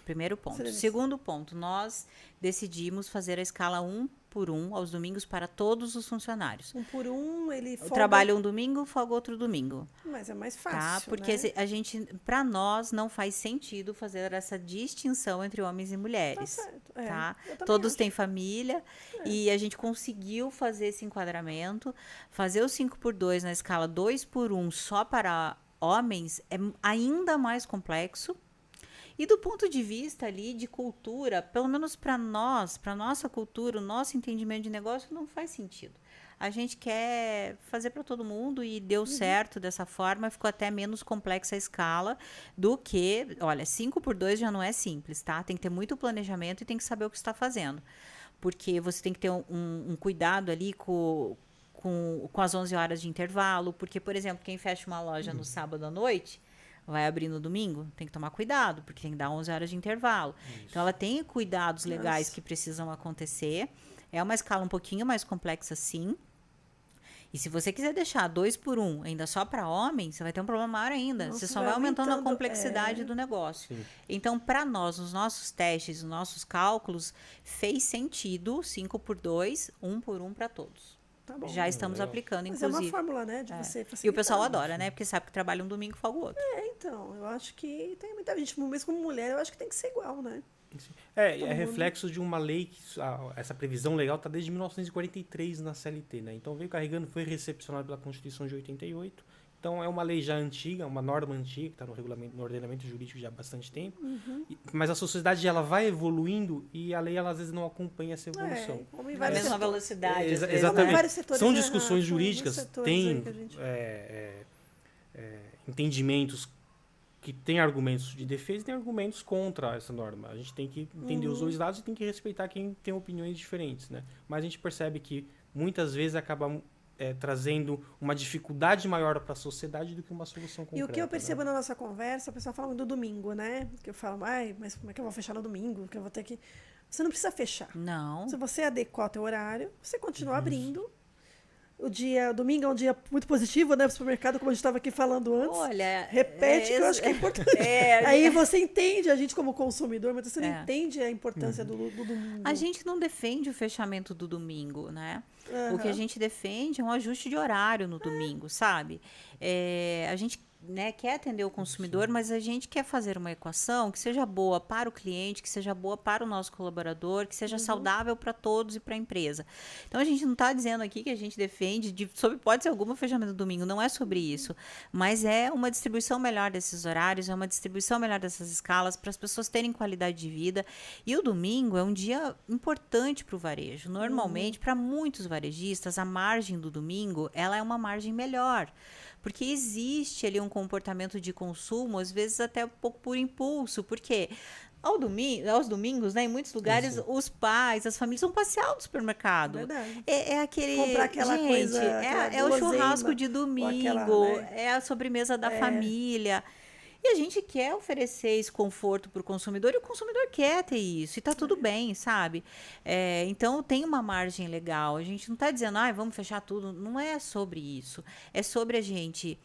Primeiro ponto. Segundo ponto, nós decidimos fazer a escala 1x1 aos domingos para todos os funcionários. 1x1, ele folga... Trabalha um domingo, folga outro domingo. Mas é mais fácil, porque né? a gente, para nós, não faz sentido fazer essa distinção entre homens e mulheres. Tá certo. Todos têm família e a gente conseguiu fazer esse enquadramento. Fazer o 5x2 na escala 2x1 só para homens é ainda mais complexo. E do ponto de vista ali de cultura, pelo menos para nós, para nossa cultura, o nosso entendimento de negócio não faz sentido. A gente quer fazer para todo mundo e deu certo dessa forma, ficou até menos complexa a escala do que, olha, 5x2 já não é simples, tá? Tem que ter muito planejamento e tem que saber o que está fazendo. Porque você tem que ter um cuidado ali com as 11 horas de intervalo, porque, por exemplo, quem fecha uma loja no sábado à noite, vai abrir no domingo, tem que tomar cuidado, porque tem que dar 11 horas de intervalo. Isso. Então, ela tem cuidados legais que precisam acontecer. É uma escala um pouquinho mais complexa, sim. E se você quiser deixar 2x1 ainda só para homem, você vai ter um problema maior ainda. Você só vai aumentando a complexidade do negócio. Sim. Então, para nós, nos nossos testes, nos nossos cálculos, fez sentido 5x2, 1x1 para todos. Tá bom. Já estamos aplicando, inclusive. Mas é uma fórmula, né, de você facilitar. E o pessoal adora, né? Porque sabe que trabalha um domingo e folga o outro. Então, eu acho que tem muita gente, mesmo como mulher, eu acho que tem que ser igual, né? É reflexo de uma lei, essa previsão legal está desde 1943 na CLT, né? Então veio carregando, foi recepcionado pela Constituição de 88, Então, é uma lei já antiga, uma norma antiga, que está no ordenamento jurídico já há bastante tempo. Mas a sociedade ela vai evoluindo e a lei ela, às vezes não acompanha essa evolução. Como em Na vários mesma setores. velocidade. às vezes, Exatamente. né? Vários setores, São né? discussões São jurídicas, muitos setores tem aí que a gente- entendimentos que tem argumentos de defesa e tem argumentos contra essa norma. A gente tem que entender os dois lados e tem que respeitar quem tem opiniões diferentes, né? Mas a gente percebe que muitas vezes acaba trazendo uma dificuldade maior para a sociedade do que uma solução concreta. E o que eu percebo né? na nossa conversa, o pessoal fala do domingo, né? Que eu falo, mas como é que eu vou fechar no domingo? Que eu vou ter que... Você não precisa fechar. Não. Se você adequar o teu horário, você continua abrindo. Domingo é um dia muito positivo, né? Pro supermercado, como a gente estava aqui falando antes. Olha, Repete, que eu acho que é importante. Aí você entende, a gente como consumidor, mas você não entende a importância do domingo. a gente não defende o fechamento do domingo, né? O que a gente defende é um ajuste de horário no domingo, sabe? A gente quer atender o consumidor, mas a gente quer fazer uma equação que seja boa para o cliente, que seja boa para o nosso colaborador, que seja saudável para todos e para a empresa. Então, a gente não está dizendo aqui que a gente defende, sob hipótese alguma, o fechamento do domingo. Não é sobre isso. Mas é uma distribuição melhor desses horários, é uma distribuição melhor dessas escalas para as pessoas terem qualidade de vida. E o domingo é um dia importante para o varejo. Normalmente, para muitos varejistas, a margem do domingo ela é uma margem melhor. Porque existe ali um comportamento de consumo, às vezes até um pouco por impulso, porque aos domingos, né, em muitos lugares, os pais, as famílias vão passear no supermercado. Verdade. É aquele... Comprar aquela coisa, aquela é o guloseima, churrasco de domingo, aquela, né? é a sobremesa da família. E a gente quer oferecer esse conforto para o consumidor e o consumidor quer ter isso. E tá tudo bem, sabe? Então, tem uma margem legal. A gente não está dizendo, vamos fechar tudo. Não é sobre isso. É sobre a gente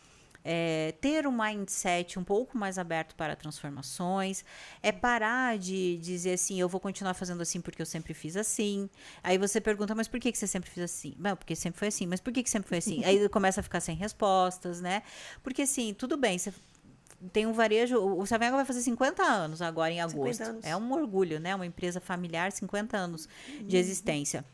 ter um mindset um pouco mais aberto para transformações. É parar de dizer assim, eu vou continuar fazendo assim porque eu sempre fiz assim. Aí você pergunta, mas por que você sempre fez assim? Não, porque sempre foi assim. Mas por que sempre foi assim? Aí começa a ficar sem respostas, né? Porque assim, tudo bem, você... Tem um varejo, o Savenhago vai fazer 50 anos agora em agosto. 50 anos. É um orgulho, né? Uma empresa familiar, 50 anos de existência.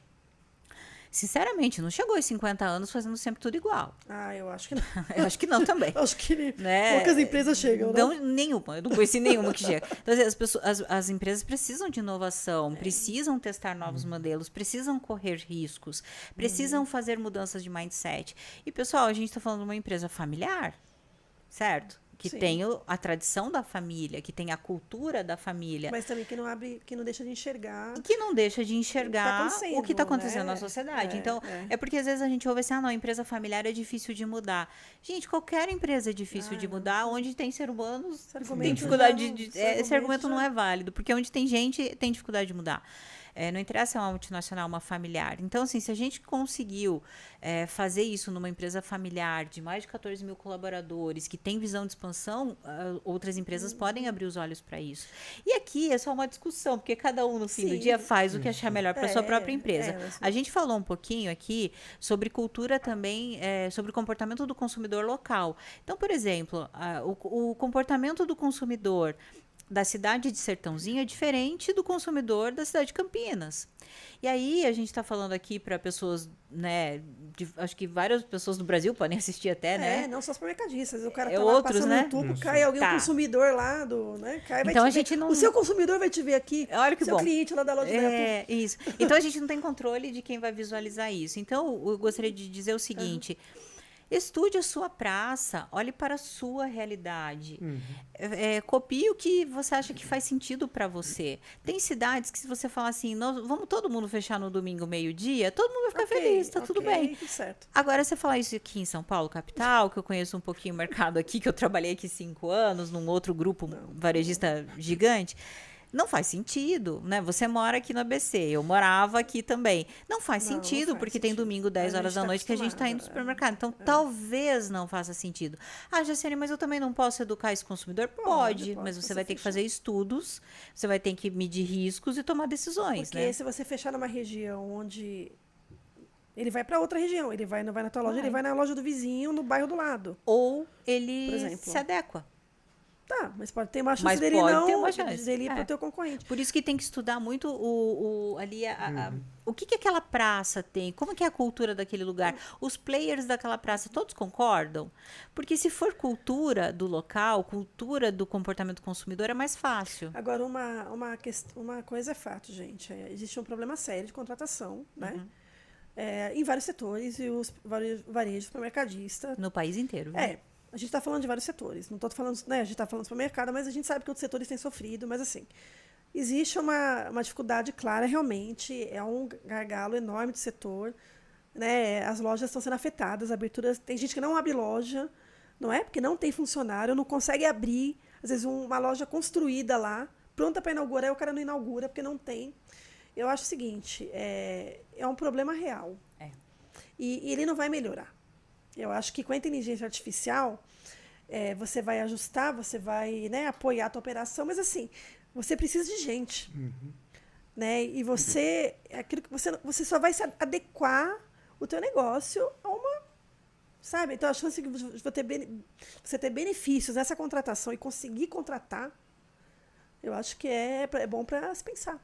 Sinceramente, não chegou aos 50 anos fazendo sempre tudo igual. Eu acho que não. Eu acho que não também. Acho que Né? poucas empresas chegam, né? Não, nenhuma, eu não conheci nenhuma que chega. Então, assim, as empresas precisam de inovação, precisam testar novos modelos, precisam correr riscos, precisam fazer mudanças de mindset. E, pessoal, a gente está falando de uma empresa familiar, certo? Que Sim. tem a tradição da família, que tem a cultura da família. Mas também que não deixa de enxergar. E que não deixa de enxergar o que está acontecendo né? na sociedade. Então, é porque às vezes a gente ouve assim, não, a empresa familiar é difícil de mudar. Gente, qualquer empresa é difícil de mudar, onde tem ser humanos, tem dificuldade esse argumento não é válido, porque onde tem gente, tem dificuldade de mudar. Não interessa se é uma multinacional, uma familiar. Então, assim, se a gente conseguiu fazer isso numa empresa familiar de mais de 14 mil colaboradores, que tem visão de expansão, outras empresas podem abrir os olhos para isso. E aqui é só uma discussão, porque cada um no fim do dia faz o que achar melhor para a sua própria empresa. A gente falou um pouquinho aqui sobre cultura também, sobre o comportamento do consumidor local. Então, por exemplo, o comportamento do consumidor da cidade de Sertãozinho é diferente do consumidor da cidade de Campinas. E aí a gente está falando aqui para pessoas, né? Acho que várias pessoas do Brasil podem assistir até, né? Não só os mercadistas. O cara tá outros, lá passando né? no tubo, cai alguém, um consumidor lá né? Cai, vai Então te a gente ver. não... O seu consumidor vai te ver aqui. Olha que seu bom. Cliente lá da loja da isso. Então a gente não tem controle de quem vai visualizar isso. Então eu gostaria de dizer o seguinte. Estude a sua praça, olhe para a sua realidade. Copie o que você acha que faz sentido para você. Tem cidades que se você falar assim, vamos todo mundo fechar no domingo meio-dia, todo mundo vai ficar feliz, tá tudo bem. Certo. Agora, você falar isso aqui em São Paulo, capital, que eu conheço um pouquinho o mercado aqui, que eu trabalhei aqui 5 anos, num outro grupo varejista gigante... Não faz sentido, né? Você mora aqui no ABC, eu morava aqui também. Não faz sentido, porque tem domingo, 10 horas da noite, que a gente está indo no supermercado. Então, talvez não faça sentido. Jaciane, mas eu também não posso educar esse consumidor? Pode, mas você vai ter que fazer estudos, você vai ter que medir riscos e tomar decisões, porque né? se você fechar numa região onde... Ele vai para outra região, ele não vai na tua loja, ele vai na loja do vizinho, no bairro do lado. Ou ele se adequa. Tá, mas pode ter uma chance dele não, ter uma chance. Dele ir pro teu concorrente. Por isso que tem que estudar muito ali o que aquela praça tem? Como que é a cultura daquele lugar? Os players daquela praça, todos concordam? Porque se for cultura do local, cultura do comportamento consumidor, é mais fácil. Agora, uma coisa é fato, gente. Existe um problema sério de contratação, né? Em vários setores, e os varejo, supermercadista. No país inteiro. Viu? A gente está falando de vários setores. Não estou falando, né? A gente está falando do supermercado, mas a gente sabe que outros setores têm sofrido. Mas, assim, existe uma dificuldade clara, realmente. É um gargalo enorme do setor. Né? As lojas estão sendo afetadas, aberturas. Tem gente que não abre loja, não é? Porque não tem funcionário, não consegue abrir. Às vezes, uma loja construída lá, pronta para inaugurar, e o cara não inaugura porque não tem. Eu acho o seguinte, é um problema real. E ele não vai melhorar. Eu acho que com a inteligência artificial, você vai ajustar, você vai, né, apoiar a tua operação, mas assim, você precisa de gente. Né? E aquilo que você só vai se adequar o teu negócio a uma... Sabe? Então, a chance de você ter benefícios nessa contratação e conseguir contratar, eu acho que é bom para se pensar.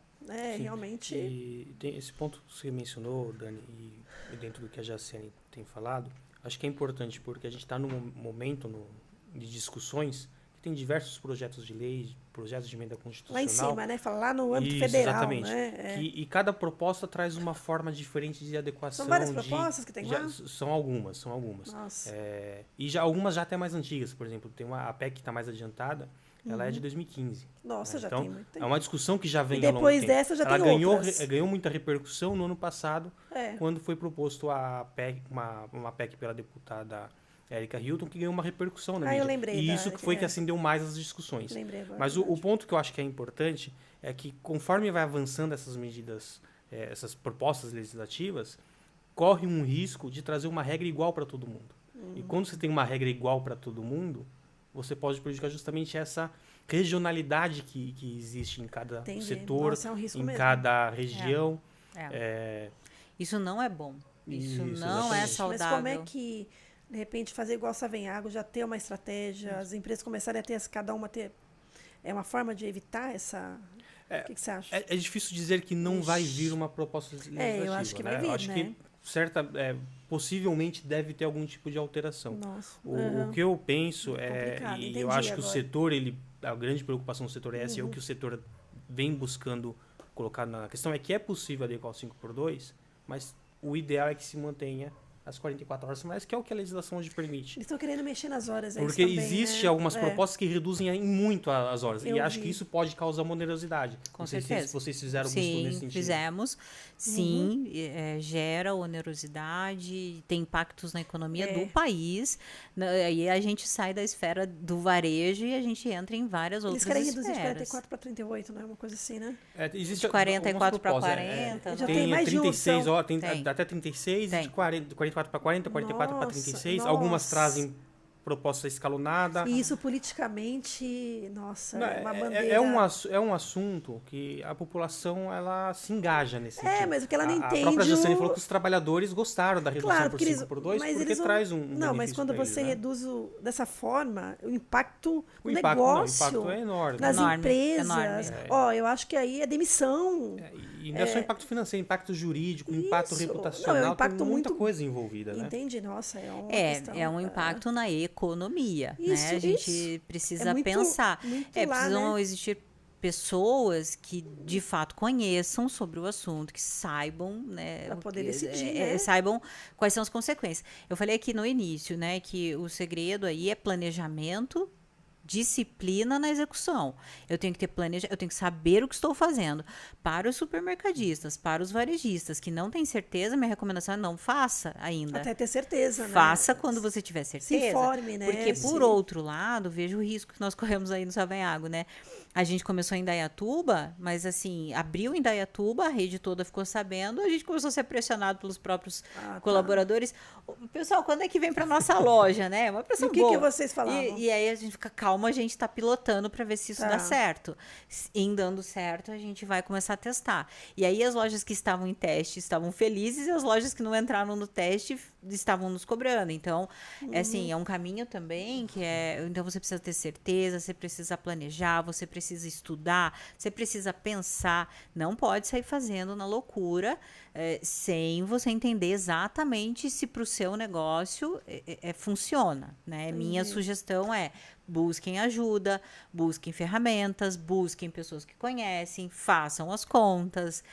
Realmente. E tem esse ponto que você mencionou, Dani, e dentro do que a Jaciane tem falado, acho que é importante porque a gente está num momento de discussões que tem diversos projetos de lei, projetos de emenda constitucional. Lá em cima, né? Fala lá no âmbito federal. Exatamente. Né? E cada proposta traz uma forma diferente de adequação. São várias propostas que tem lá? São algumas. Nossa. E algumas já até mais antigas. Por exemplo, tem a PEC que está mais adiantada. Ela é de 2015. Nossa, já então, tem muito tempo. É uma discussão que já vem e depois há longo dessa já tempo. tem outras. Ela ganhou muita repercussão no ano passado, quando foi proposto a PEC, uma PEC pela deputada Erika Hilton, que ganhou uma repercussão na mídia. Eu lembrei. E isso que foi que acendeu mais as discussões. Lembrei agora. Mas o ponto que eu acho que é importante é que conforme vai avançando essas medidas, essas propostas legislativas, corre um risco de trazer uma regra igual para todo mundo. E quando você tem uma regra igual para todo mundo, você pode prejudicar justamente essa regionalidade que existe em cada setor, Nossa, é um risco em mesmo. cada região. Isso não é bom. Isso não exatamente. é saudável. Mas como é que, de repente, fazer igual Savenhago, já ter uma estratégia, as empresas começarem a ter, cada uma ter... É uma forma de evitar essa... O que você acha? É difícil dizer que não vai vir uma proposta legislativa. Eu acho que vai né? vir, Eu acho né? que possivelmente deve ter algum tipo de alteração. Nossa. O que eu penso Complicado, eu acho que agora. o setor, a grande preocupação do setor é essa, é o que o setor vem buscando colocar na questão, é que é possível adequar o 5x2, mas o ideal é que se mantenha as 44 horas semanais, que é o que a legislação hoje permite. Eles estão querendo mexer nas horas. Porque também, existe né? algumas propostas que reduzem em muito as horas. Eu e acho vi. que isso pode causar uma onerosidade. Com Não sei certeza. se vocês fizeram algum estudo nesse sentido. Fizemos. Sim, gera onerosidade, tem impactos na economia do país. Aí a gente sai da esfera do varejo e a gente entra em várias outras Eles querem esferas. reduzir de 44 para 38, não é uma coisa assim, né? Existe De 44 para algumas 40. propostas, Já tem tem mais de uma 36, opção. tem até 36, Tem. de 44 para 40, 44 para Nossa, 36. Algumas nossa. trazem proposta escalonada. E isso politicamente, nossa, Não, é uma bandeira... é um assunto que a população ela se engaja nesse sentido. mas o que ela não A entende... própria Jaciane falou que os trabalhadores gostaram da redução Claro, por porque 5x2 mas porque eles vão... traz um Não, mas benefício quando pra você eles, né? reduz dessa forma, o impacto O no impacto, negócio, o impacto é enorme. nas Enorme, empresas... enorme. Eu acho que aí é demissão. E não é só impacto financeiro, impacto jurídico, impacto Isso. reputacional, Não, é um impacto tem muita muito- coisa envolvida, né? Entende? Nossa, é uma questão... É um impacto na economia, Isso, né? A gente isso. precisa É muito- pensar. muito lá, Precisam né? existir pessoas que de fato conheçam sobre o assunto, que saibam, né? Pra poder o que- decidir, né? saibam quais são as consequências. Eu falei aqui no início, né, que o segredo aí é planejamento, disciplina na execução. Eu tenho que ter eu tenho que saber o que estou fazendo. Para os supermercadistas, para os varejistas que não têm certeza, minha recomendação é não faça ainda. Até ter certeza, né? Faça quando você tiver certeza. Se informe, né? Porque, por Sim. outro lado, veja o risco que nós corremos aí no Savenhago, né? A gente começou em Indaiatuba, mas assim, abriu em Indaiatuba, a rede toda ficou sabendo, a gente começou a ser pressionado pelos próprios colaboradores. Pessoal, quando é que vem para nossa loja, né? Uma pressão E o que boa. que vocês falavam? E aí a gente fica calma, a gente tá pilotando para ver se isso Tá. dá certo. Em dando certo, a gente vai começar a testar. E aí as lojas que estavam em teste estavam felizes e as lojas que não entraram no teste estavam nos cobrando. Então, assim, é um caminho também que então você precisa ter certeza, você precisa planejar, você precisa estudar, você precisa pensar. Não pode sair fazendo na loucura, sem você entender exatamente se para o seu negócio funciona, né? Minha sugestão é: busquem ajuda, busquem ferramentas, busquem pessoas que conhecem, façam as contas.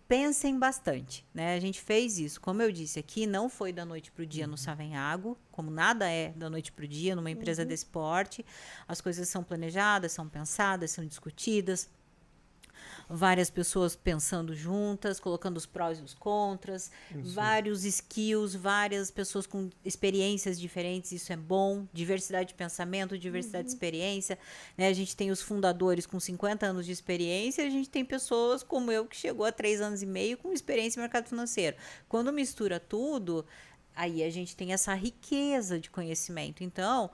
Pensem bastante, né? A gente fez isso, como eu disse aqui, não foi da noite para o dia no Savenhago, como nada é da noite para o dia numa empresa desse porte. As coisas são planejadas, são pensadas, são discutidas. Várias pessoas pensando juntas, colocando os prós e os contras, vários skills, várias pessoas com experiências diferentes, isso é bom, diversidade de pensamento, diversidade de experiência, né? A gente tem os fundadores com 50 anos de experiência, a gente tem pessoas como eu que chegou a 3 anos e meio com experiência em mercado financeiro. Quando mistura tudo, aí a gente tem essa riqueza de conhecimento. Então,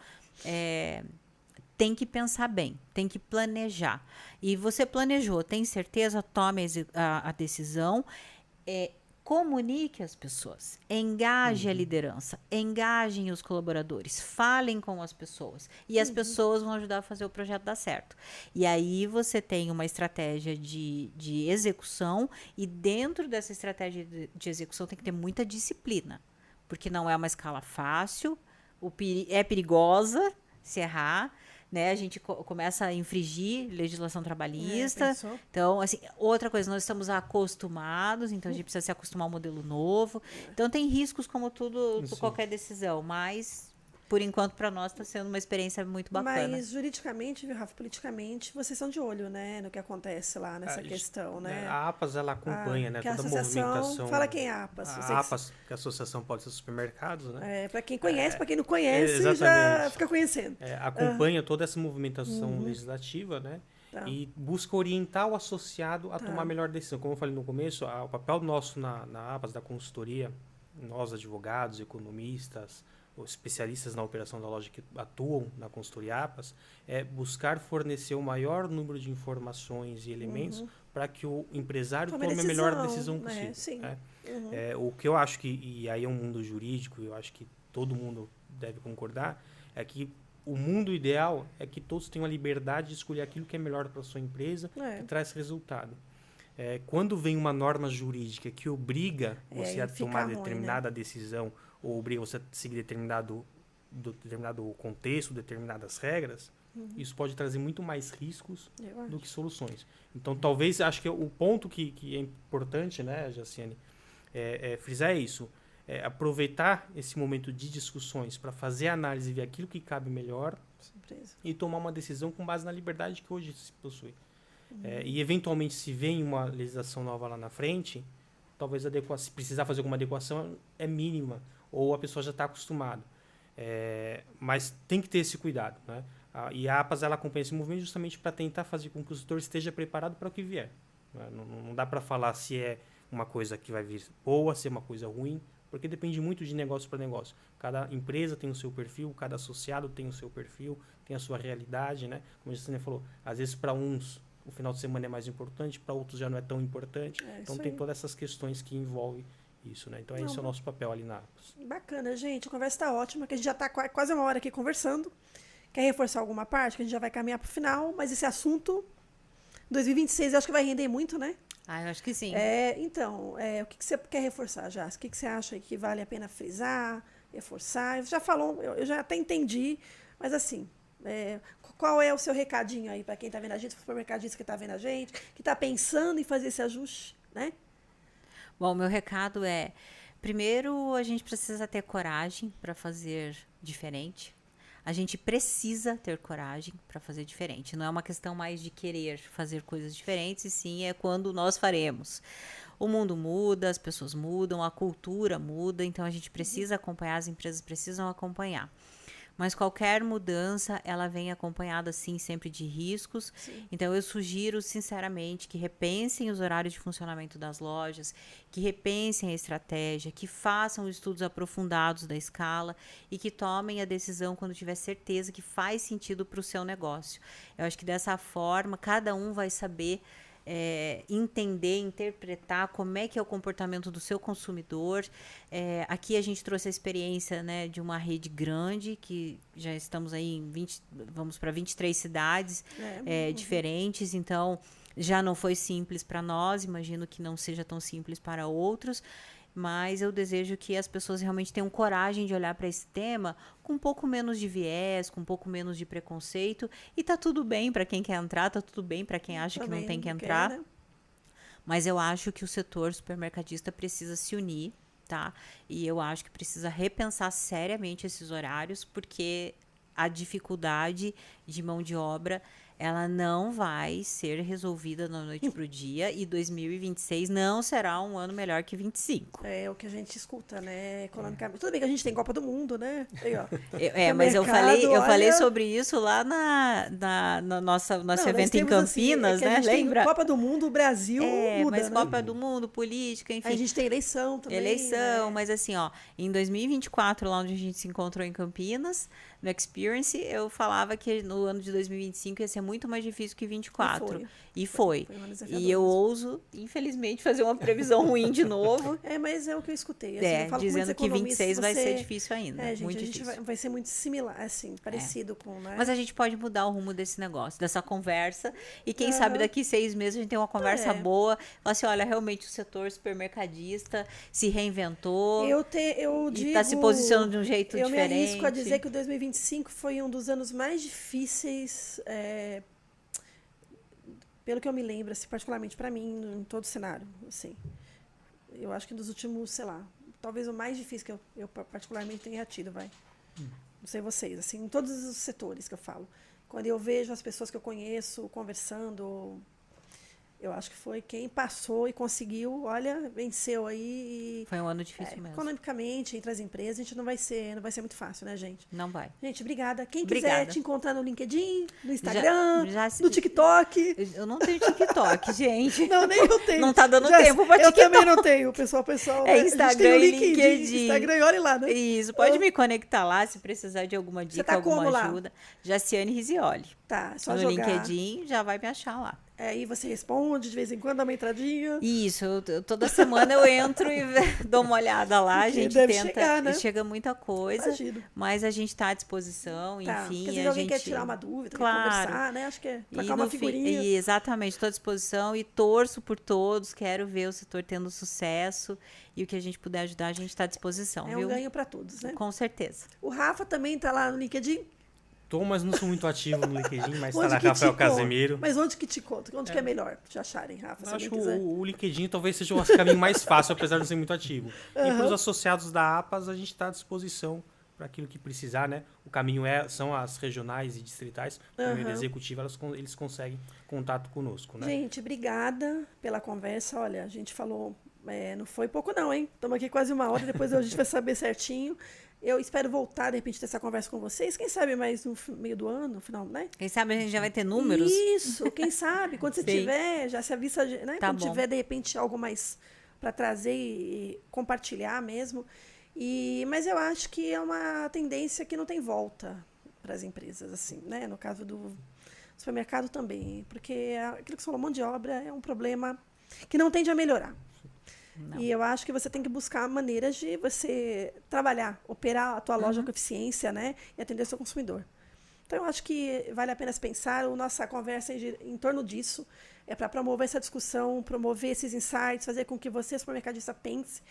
tem que pensar bem, tem que planejar. E você planejou, tem certeza, tome a decisão, comunique as pessoas, engaje a liderança, engajem os colaboradores, falem com as pessoas. E as pessoas vão ajudar a fazer o projeto dar certo. E aí você tem uma estratégia de execução, e dentro dessa estratégia de execução tem que ter muita disciplina, porque não é uma escala fácil, é perigosa se errar, né? A gente começa a infringir legislação trabalhista. Então, assim, outra coisa, nós estamos acostumados, então a gente precisa se acostumar ao modelo novo. Então, tem riscos como qualquer decisão, mas, por enquanto, para nós está sendo uma experiência muito bacana. Mas, juridicamente, viu, Rafa, politicamente, vocês são de olho, né, no que acontece lá nessa questão, né? A APAS, ela acompanha, né, toda a movimentação. Fala quem é a APAS. A APAS, que é a Associação Paulista de Supermercados, né? Para quem conhece, para quem não conhece, já fica conhecendo. Acompanha toda essa movimentação legislativa, né? Tá. E busca orientar o associado a tomar a melhor decisão. Como eu falei no começo, o papel nosso na APAS, da consultoria, nós advogados, economistas, os especialistas na operação da loja que atuam na consultoria APAS, é buscar fornecer o maior número de informações e elementos para que o empresário tome a melhor decisão possível. Sim. O que eu acho que, e aí é um mundo jurídico, eu acho que todo mundo deve concordar, é que o mundo ideal é que todos tenham a liberdade de escolher aquilo que é melhor para a sua empresa e traz resultado. Quando vem uma norma jurídica que obriga você a tomar determinada decisão, ou obriga você a seguir determinado contexto, determinadas regras, isso pode trazer muito mais riscos do que soluções. Então, talvez, acho que o ponto que é importante, né, Jaciane, frisar isso, aproveitar esse momento de discussões para fazer análise e ver aquilo que cabe melhor e tomar uma decisão com base na liberdade que hoje se possui. E, eventualmente, se vem uma legislação nova lá na frente, talvez se precisar fazer alguma adequação é mínima, ou a pessoa já está acostumada. Mas tem que ter esse cuidado, né? E a APAS, ela acompanha esse movimento justamente para tentar fazer com que o setor esteja preparado para o que vier. Né? Não dá para falar se é uma coisa que vai vir boa, se é uma coisa ruim, porque depende muito de negócio para negócio. Cada empresa tem o seu perfil, cada associado tem o seu perfil, tem a sua realidade, né? Como a Jaciane falou, às vezes para uns o final de semana é mais importante, para outros já não é tão importante. Então tem todas essas questões que envolvem isso, né? Então esse é o nosso papel ali na APAS. Bacana, gente. A conversa está ótima, que a gente já está quase uma hora aqui conversando. Quer reforçar alguma parte? Que a gente já vai caminhar para o final, mas esse assunto, 2026, eu acho que vai render muito, né? Eu acho que sim. Então, o que você quer reforçar, Jas? O que você acha que vale a pena frisar, reforçar? Você já falou, eu já até entendi, mas assim, qual é o seu recadinho aí para quem está vendo a gente, o supermercadista que está vendo a gente, que está pensando em fazer esse ajuste, né? Bom, meu recado é, primeiro, a gente precisa ter coragem para fazer diferente. A gente precisa ter coragem para fazer diferente. Não é uma questão mais de querer fazer coisas diferentes, e sim é quando nós faremos. O mundo muda, as pessoas mudam, a cultura muda, então a gente precisa acompanhar, as empresas precisam acompanhar. Mas qualquer mudança, ela vem acompanhada, sim, sempre de riscos. Sim. Então, eu sugiro, sinceramente, que repensem os horários de funcionamento das lojas, que repensem a estratégia, que façam estudos aprofundados da escala e que tomem a decisão quando tiver certeza que faz sentido para o seu negócio. Eu acho que dessa forma, cada um vai saber entender, interpretar como é que é o comportamento do seu consumidor. Aqui a gente trouxe a experiência, né, de uma rede grande, que já estamos aí vamos para 23 cidades diferentes, então já não foi simples para nós, imagino que não seja tão simples para outros, mas eu desejo que as pessoas realmente tenham coragem de olhar para esse tema com um pouco menos de viés, com um pouco menos de preconceito, e tá tudo bem para quem quer entrar, tá tudo bem para quem acha Também que não tem que não entrar, quer, né? mas eu acho que o setor supermercadista precisa se unir, tá? E eu acho que precisa repensar seriamente esses horários, porque a dificuldade de mão de obra, ela não vai ser resolvida da noite para o dia, e 2026 não será um ano melhor que 25. É o que a gente escuta, né? Economicamente. Tudo bem que a gente tem Copa do Mundo, né? Aí, ó. Mas eu mercado, falei olha- sobre isso lá no nosso Não, nós evento em temos, assim, Campinas, que a né? gente tem Lembra? Copa do Mundo, o Brasil muda, Mas né? Copa do Mundo, política, enfim. Aí a gente tem eleição também. Eleição, né? mas assim, ó, em 2024, lá onde a gente se encontrou em Campinas, no Experience, eu falava que no ano de 2025 ia ser muito mais difícil que 24. E foi. Foi um ano desafiador E eu mesmo. ouso, infelizmente, fazer uma previsão ruim de novo. Mas é o que eu escutei. Assim, eu falo com muitos Dizendo que 26 vai ser você- difícil ainda. Gente, muito a gente difícil. vai ser muito similar, assim, parecido com, né? Mas a gente pode mudar o rumo desse negócio, dessa conversa. E quem sabe daqui 6 meses a gente tem uma conversa boa. Falar assim, olha, realmente o setor supermercadista se reinventou. Eu e digo, está se posicionando de um jeito eu diferente. me arrisco a dizer que o 2025 foi um dos anos mais difíceis, pelo que eu me lembro, assim, particularmente para mim, em todo o cenário. Assim. Eu acho que dos últimos, sei lá, talvez o mais difícil que eu particularmente tenha tido, vai. Não sei vocês, assim, em todos os setores que eu falo. Quando eu vejo as pessoas que eu conheço conversando, eu acho que foi quem passou e conseguiu, olha, venceu aí. Foi um ano difícil mesmo. Economicamente, entre as empresas, a gente não vai ser muito fácil, né, gente? Não vai. Gente, obrigada. Quem Obrigada. quiser te encontrar no LinkedIn, no Instagram, Já no TikTok. Eu não tenho TikTok, gente. Não, nem eu tenho. Não tá dando tempo pra Eu TikTok. também não tenho, pessoal. É A gente Instagram tem o e LinkedIn. Instagram, e olha lá, né? Isso, pode me conectar lá se precisar de alguma dica, tá como alguma lá? ajuda. Jaciane Risioli. Tá, é só No jogar. LinkedIn já vai me achar lá. Aí você responde, de vez em quando dá uma entradinha. Isso, toda semana eu entro e dou uma olhada lá, a Porque gente deve tenta, chegar, né? chega muita coisa, Imagino. mas a gente está à disposição, Tá. enfim, Porque às vezes a alguém gente quer tirar uma dúvida, Claro. quer conversar, né? Acho que é E trocar no uma fim- figurinha. exatamente, estou à disposição e torço por todos, quero ver o setor tendo sucesso e o que a gente puder ajudar, a gente está à disposição, É viu? um ganho para todos, né? Com certeza. O Rafa também tá lá no LinkedIn. Tô, mas não sou muito ativo no LinkedIn, mas tá Onde lá que Rafael te conta? Casemiro. Mas onde que te conta? Onde que é melhor te acharem, Rafa, se Eu acho alguém que quiser? o LinkedIn talvez seja o caminho mais fácil, apesar de não ser muito ativo. E para os associados da APAS, a gente está à disposição para aquilo que precisar, né? O caminho são as regionais e distritais, o meio executivo, eles conseguem contato conosco, né? Gente, obrigada pela conversa. Olha, a gente falou, não foi pouco não, hein? Estamos aqui quase uma hora, depois a gente vai saber certinho. Eu espero voltar, de repente, ter essa conversa com vocês. Quem sabe mais no meio do ano, no final, né? Quem sabe a gente já vai ter números? Isso, quem sabe. Quando você Sim. tiver, já se avisa, né? Tá Quando bom. tiver, de repente, algo mais para trazer e compartilhar mesmo. Mas eu acho que é uma tendência que não tem volta para as empresas, assim, né? No caso do supermercado também. Porque aquilo que você falou, mão de obra é um problema que não tende a melhorar. Não. E eu acho que você tem que buscar maneiras de você trabalhar, operar a tua loja com eficiência, né? E atender o seu consumidor. Então, eu acho que vale a pena se pensar. A nossa conversa em torno disso é para promover essa discussão, promover esses insights, fazer com que você, supermercadista, pense,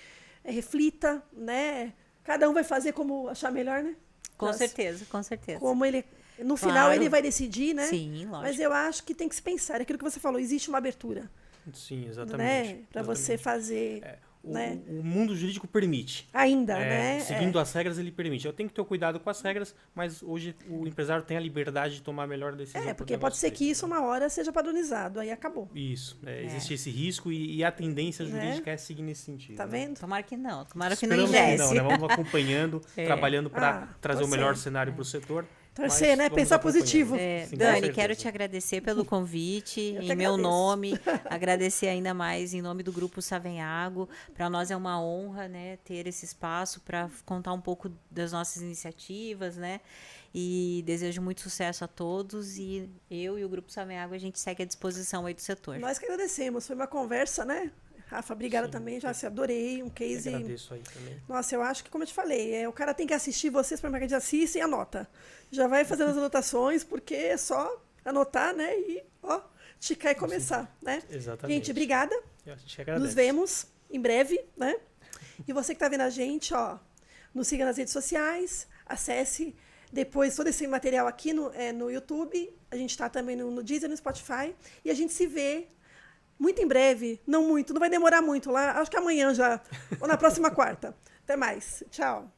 reflita, né? Cada um vai fazer como achar melhor, né? Com Mas certeza, com certeza. Como ele... No final, Claro. ele vai decidir, né? Sim, lógico. Mas eu acho que tem que se pensar. É aquilo que você falou, existe uma abertura, Sim, exatamente. né? Para você fazer... né? O mundo jurídico permite. Ainda, né? Seguindo as regras, ele permite. Eu tenho que ter cuidado com as regras, mas hoje o empresário tem a liberdade de tomar a melhor decisão. pro Porque negócio pode ser dele. que isso uma hora seja padronizado, aí acabou. Isso, existe esse risco e a tendência Né? jurídica é seguir nesse sentido. Tá né? vendo? Tomara que não, tomara que não Esperamos que ingesse. não, né? Vamos acompanhando, trabalhando para trazer o pode melhor ser. cenário para o setor. Torcer, Mas né? vamos Pensar acompanhando. positivo. É, Sim, com Dani, certeza. quero te agradecer pelo convite, Eu que em meu agradeço. nome, agradecer ainda mais em nome do Grupo Savenhago. Para nós é uma honra, né, ter esse espaço para contar um pouco das nossas iniciativas, né? E desejo muito sucesso a todos e eu e o Grupo Savenhago, a gente segue à disposição aí do setor. Nós que agradecemos. Foi uma conversa, né? Rafa, obrigada Sim. também. Já se adorei. Um Eu case. agradeço aí também. Nossa, eu acho que, como eu te falei, o cara tem que assistir, você, supermercado, assiste e anota. Já vai fazendo as anotações, porque é só anotar, né? E, ó, ticar e começar, né? Exatamente. Gente, obrigada. A gente agradece. Nos vemos em breve, né? E você que está vendo a gente, ó, nos siga nas redes sociais, acesse depois todo esse material aqui no YouTube. A gente está também no Deezer, no Spotify. E a gente se vê muito em breve. Não muito, não vai demorar muito lá. Acho que amanhã já, ou na próxima quarta. Até mais. Tchau.